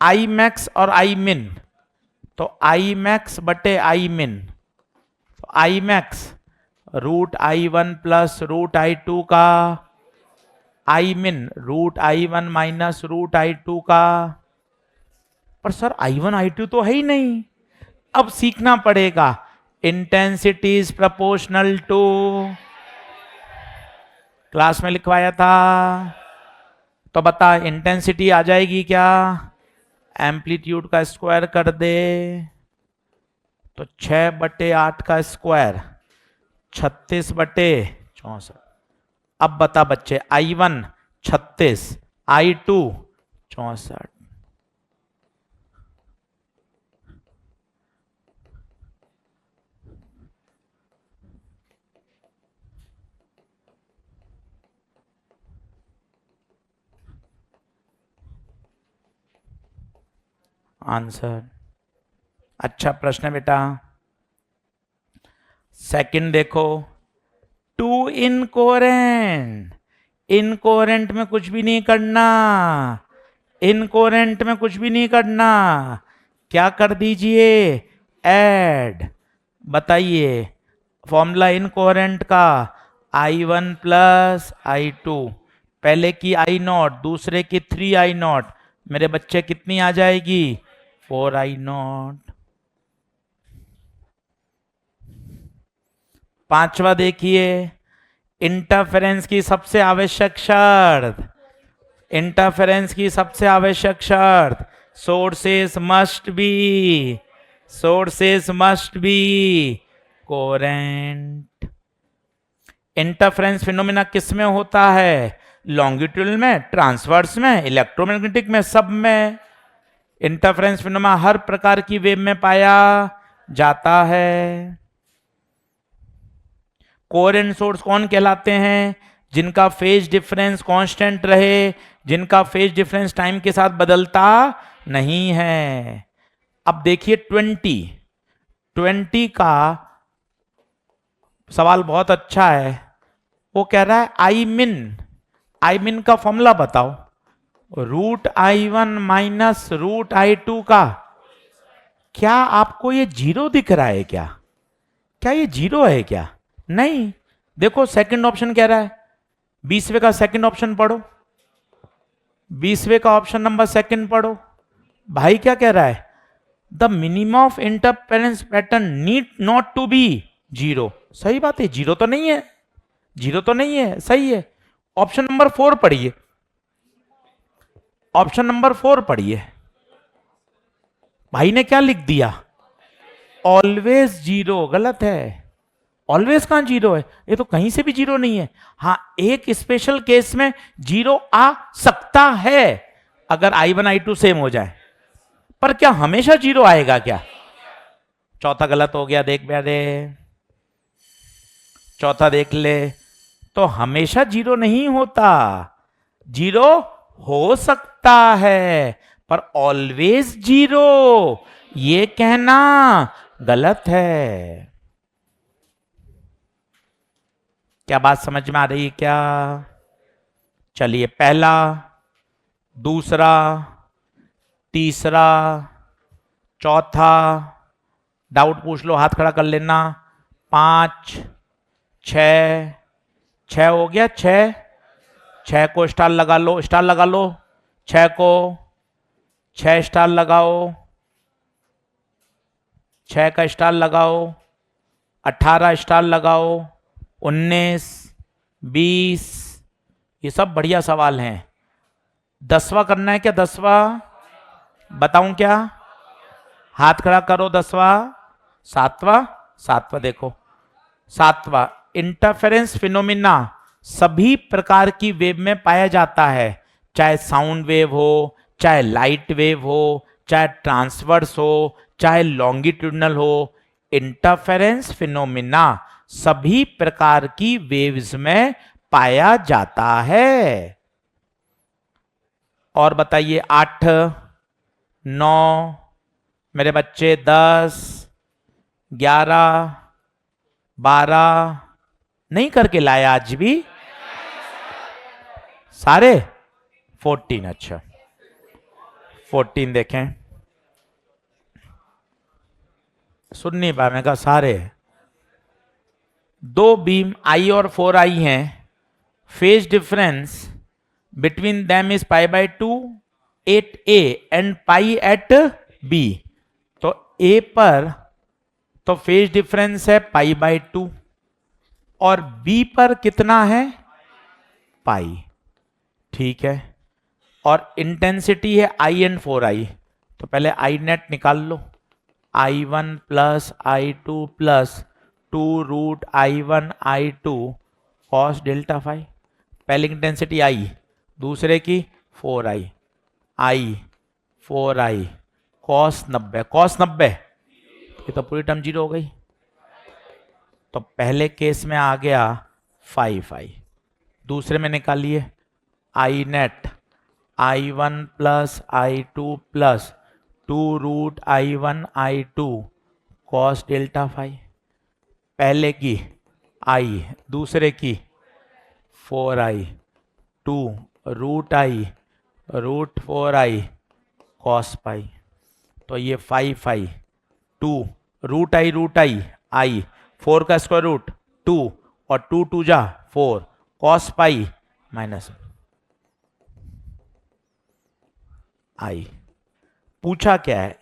आई मैक्स और आई मिन, तो आई मैक्स बटे आई मिन, तो I max √I1 plus √I2 का, आई मिन √I1 माइनस √I2 का। पर सर I1 I2 तो है ही नहीं, अब सीखना पड़ेगा। Intensity is proportional to, class में लिखवाया था। तो बता इंटेंसिटी आ जाएगी क्या, एम्पलीट्यूड का स्क्वायर कर दे, तो 6/8 का स्क्वायर 36/64। अब बता बच्चे, I1 36, I2 64। आंसर। अच्छा प्रश्न है बेटा। सेकंड देखो, टू इनकोरेंट, इनकोरेंट में कुछ भी नहीं करना, इनकोरेंट में कुछ भी नहीं करना, क्या कर दीजिए, ऐड। बताइए फॉर्मूला इनकोरेंट का, I1 प्लस I2, पहले की I0 दूसरे की 3I0, मेरे बच्चे कितनी आ जाएगी, 4I0। पांचवा देखिए, इंटरफेरेंस की सबसे आवश्यक शर्त, इंटरफेरेंस की सबसे आवश्यक शर्त, sources must be, sources must be coherent. Interference phenomena किस में होता है, लॉन्गिट्यूडल में, ट्रांसवर्स में, इलेक्ट्रोमैग्नेटिक में, सब में। इंटरफेरेंस फिनोमेना हर प्रकार की वेव में पाया जाता है। कोहेरेंट सोर्स कौन कहलाते हैं, जिनका फेज डिफरेंस कांस्टेंट रहे, जिनका फेज डिफरेंस टाइम के साथ बदलता नहीं है। अब देखिए 20 का सवाल बहुत अच्छा है। वो कह रहा है आई मिन का फॉर्मूला बताओ, √I1 माइनस √I2 का। क्या आपको ये जीरो दिख रहा है क्या, क्या ये जीरो है क्या, नहीं। देखो सेकंड ऑप्शन कह रहा है, 20वें का सेकंड ऑप्शन पढ़ो, 20वें का ऑप्शन नंबर सेकंड पढ़ो। भाई क्या कह रहा है, the minimum of interference pattern need not to be zero. सही बात है, जीरो तो नहीं है, जीरो तो नहीं है, सही है। ऑप्शन नंबर 4 पढ़िए, ऑप्शन नंबर 4 पढ़िए। भाई ने क्या लिख दिया, ऑलवेज जीरो, गलत है। ऑलवेज कहां जीरो है, ये तो कहीं से भी जीरो नहीं है। हाँ एक स्पेशल केस में जीरो आ सकता है, अगर I1 I2 सेम हो जाए, पर क्या हमेशा जीरो आएगा क्या। चौथा गलत हो गया, देख दे, चौथा देख ले, तो हमेशा जीरो नहीं होता, जीरो हो सकता है, पर ऑलवेज जीरो ये कहना गलत है। क्या बात समझ में आ रही है क्या। चलिए पहला, दूसरा, तीसरा, चौथा, डाउट पूछ लो, हाथ खड़ा कर लेना। 5, 6, 6 हो गया, 6 को स्टार लगा लो, स्टार लगा लो, 6 को, 6 स्टार लगाओ, 6 का स्टार लगाओ, 18 स्टार लगाओ, 19, 20, ये सब बढ़िया सवाल हैं। 10वां करना है क्या, 10वां बताऊं क्या, हाथ खड़ा करो। 10वां, 7वां देखो, 7वां, इंटरफेरेंस फिनोमिना सभी प्रकार की वेव में पाया जाता है, चाहे साउंड वेव हो, चाहे लाइट वेव हो, चाहे ट्रांसवर्स हो, चाहे लॉन्गिट्यूडनल हो। इंटरफेरेंस फिनोमिना सभी प्रकार की वेव्स में पाया जाता है। और बताइए 8, 9, मेरे बच्चे 10, 11, 12 नहीं करके लाए आज भी सारे, 14, अच्छा 14 देखें, सुन नहीं पाया, मैं कहा सारे। 2 बीम I और 4I हैं, phase difference between them is π/2 at A and pi at B। तो A पर तो फेज डिफरेंस है π/2 और B पर कितना है, पाई, ठीक है। और इंटेंसिटी है I एंड 4I, तो पहले I नेट निकाल लो, I1 plus I2 plus 2√I1 I2 cos delta phi. पहली इंटेंसिटी I, दूसरे की 4I, I 4I cos 90, ये तो पूरी टर्म जीरो हो गई। तो पहले केस में आ गया 5I, दूसरे में निकालिए I net I1 plus I2 plus 2√I1I2 cos delta phi, पहले की I, दूसरे की 4I, 2√I√4I cos पाई, तो ये 5I, 2√I I, 4 का स्क्वायर रूट 2 और 2 2 जा 4 cos पाई माइनस I। पूछा क्या है?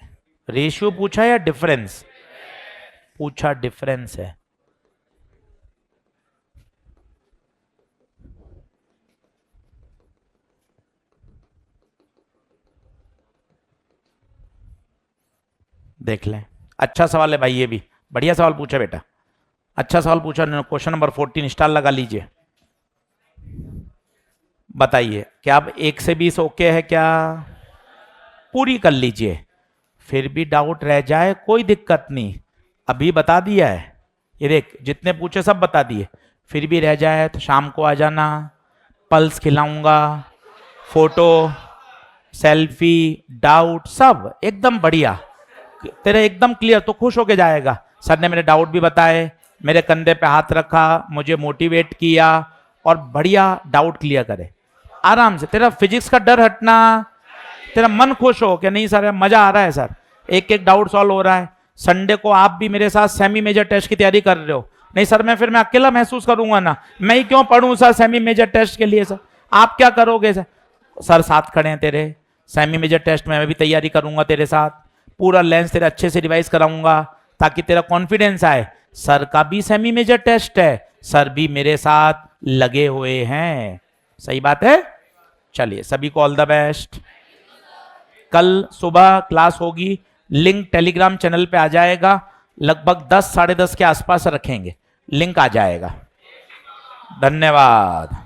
रेशियो पूछा या डिफरेंस पूछा? डिफरेंस है। देख लें, अच्छा सवाल है भाई, ये भी बढ़िया सवाल पूछा बेटा, अच्छा सवाल पूछा। क्वेश्चन नंबर 14 स्टार लगा लीजिए। बताइए क्या अब 1 से 20 ओके है क्या? पूरी कर लीजिए, फिर भी डाउट रह जाए कोई दिक्कत नहीं, अभी बता दिया है, ये देख जितने पूछे सब बता दिए, फिर भी रह जाए तो शाम को आ जाना, पल्स खिलाऊंगा, फोटो, सेल्फी, डाउट सब एकदम बढ़िया, तेरे एकदम क्लियर, तो खुश होके जाएगा। सर ने मेरे डाउट भी बताए, मेरे कंधे पे हाथ रखा, मुझे मोटिवेट किया और बढ़िया डाउट क्लियर करे आराम से। तेरा फिजिक्स का डर हटना, तेरा मन खुश हो कि नहीं सर मजा आ रहा है, सर एक एक डाउट सॉल्व हो रहा है। संडे को आप भी मेरे साथ सेमी मेजर टेस्ट की तैयारी कर रहे हो, नहीं सर मैं फिर मैं अकेला महसूस करूंगा ना, मैं ही क्यों पढ़ूं सर सेमी मेजर टेस्ट के लिए, सर आप क्या करोगे सर साथ खड़े हैं तेरे, सेमी मेजर टेस्ट में मैं भी तैयारी करूंगा तेरे साथ, पूरा लेंस तेरे अच्छे से रिवाइज कराऊंगा ताकि तेरा कॉन्फिडेंस आए। सर का भी सेमी मेजर टेस्ट है, सर भी मेरे साथ लगे हुए हैं, सही बात है। चलिए सभी को ऑल द बेस्ट। कल सुबह क्लास होगी, लिंक टेलीग्राम चैनल पे आ जाएगा, लगभग 10 साढ़े 10 के आसपास रखेंगे, लिंक आ जाएगा। धन्यवाद।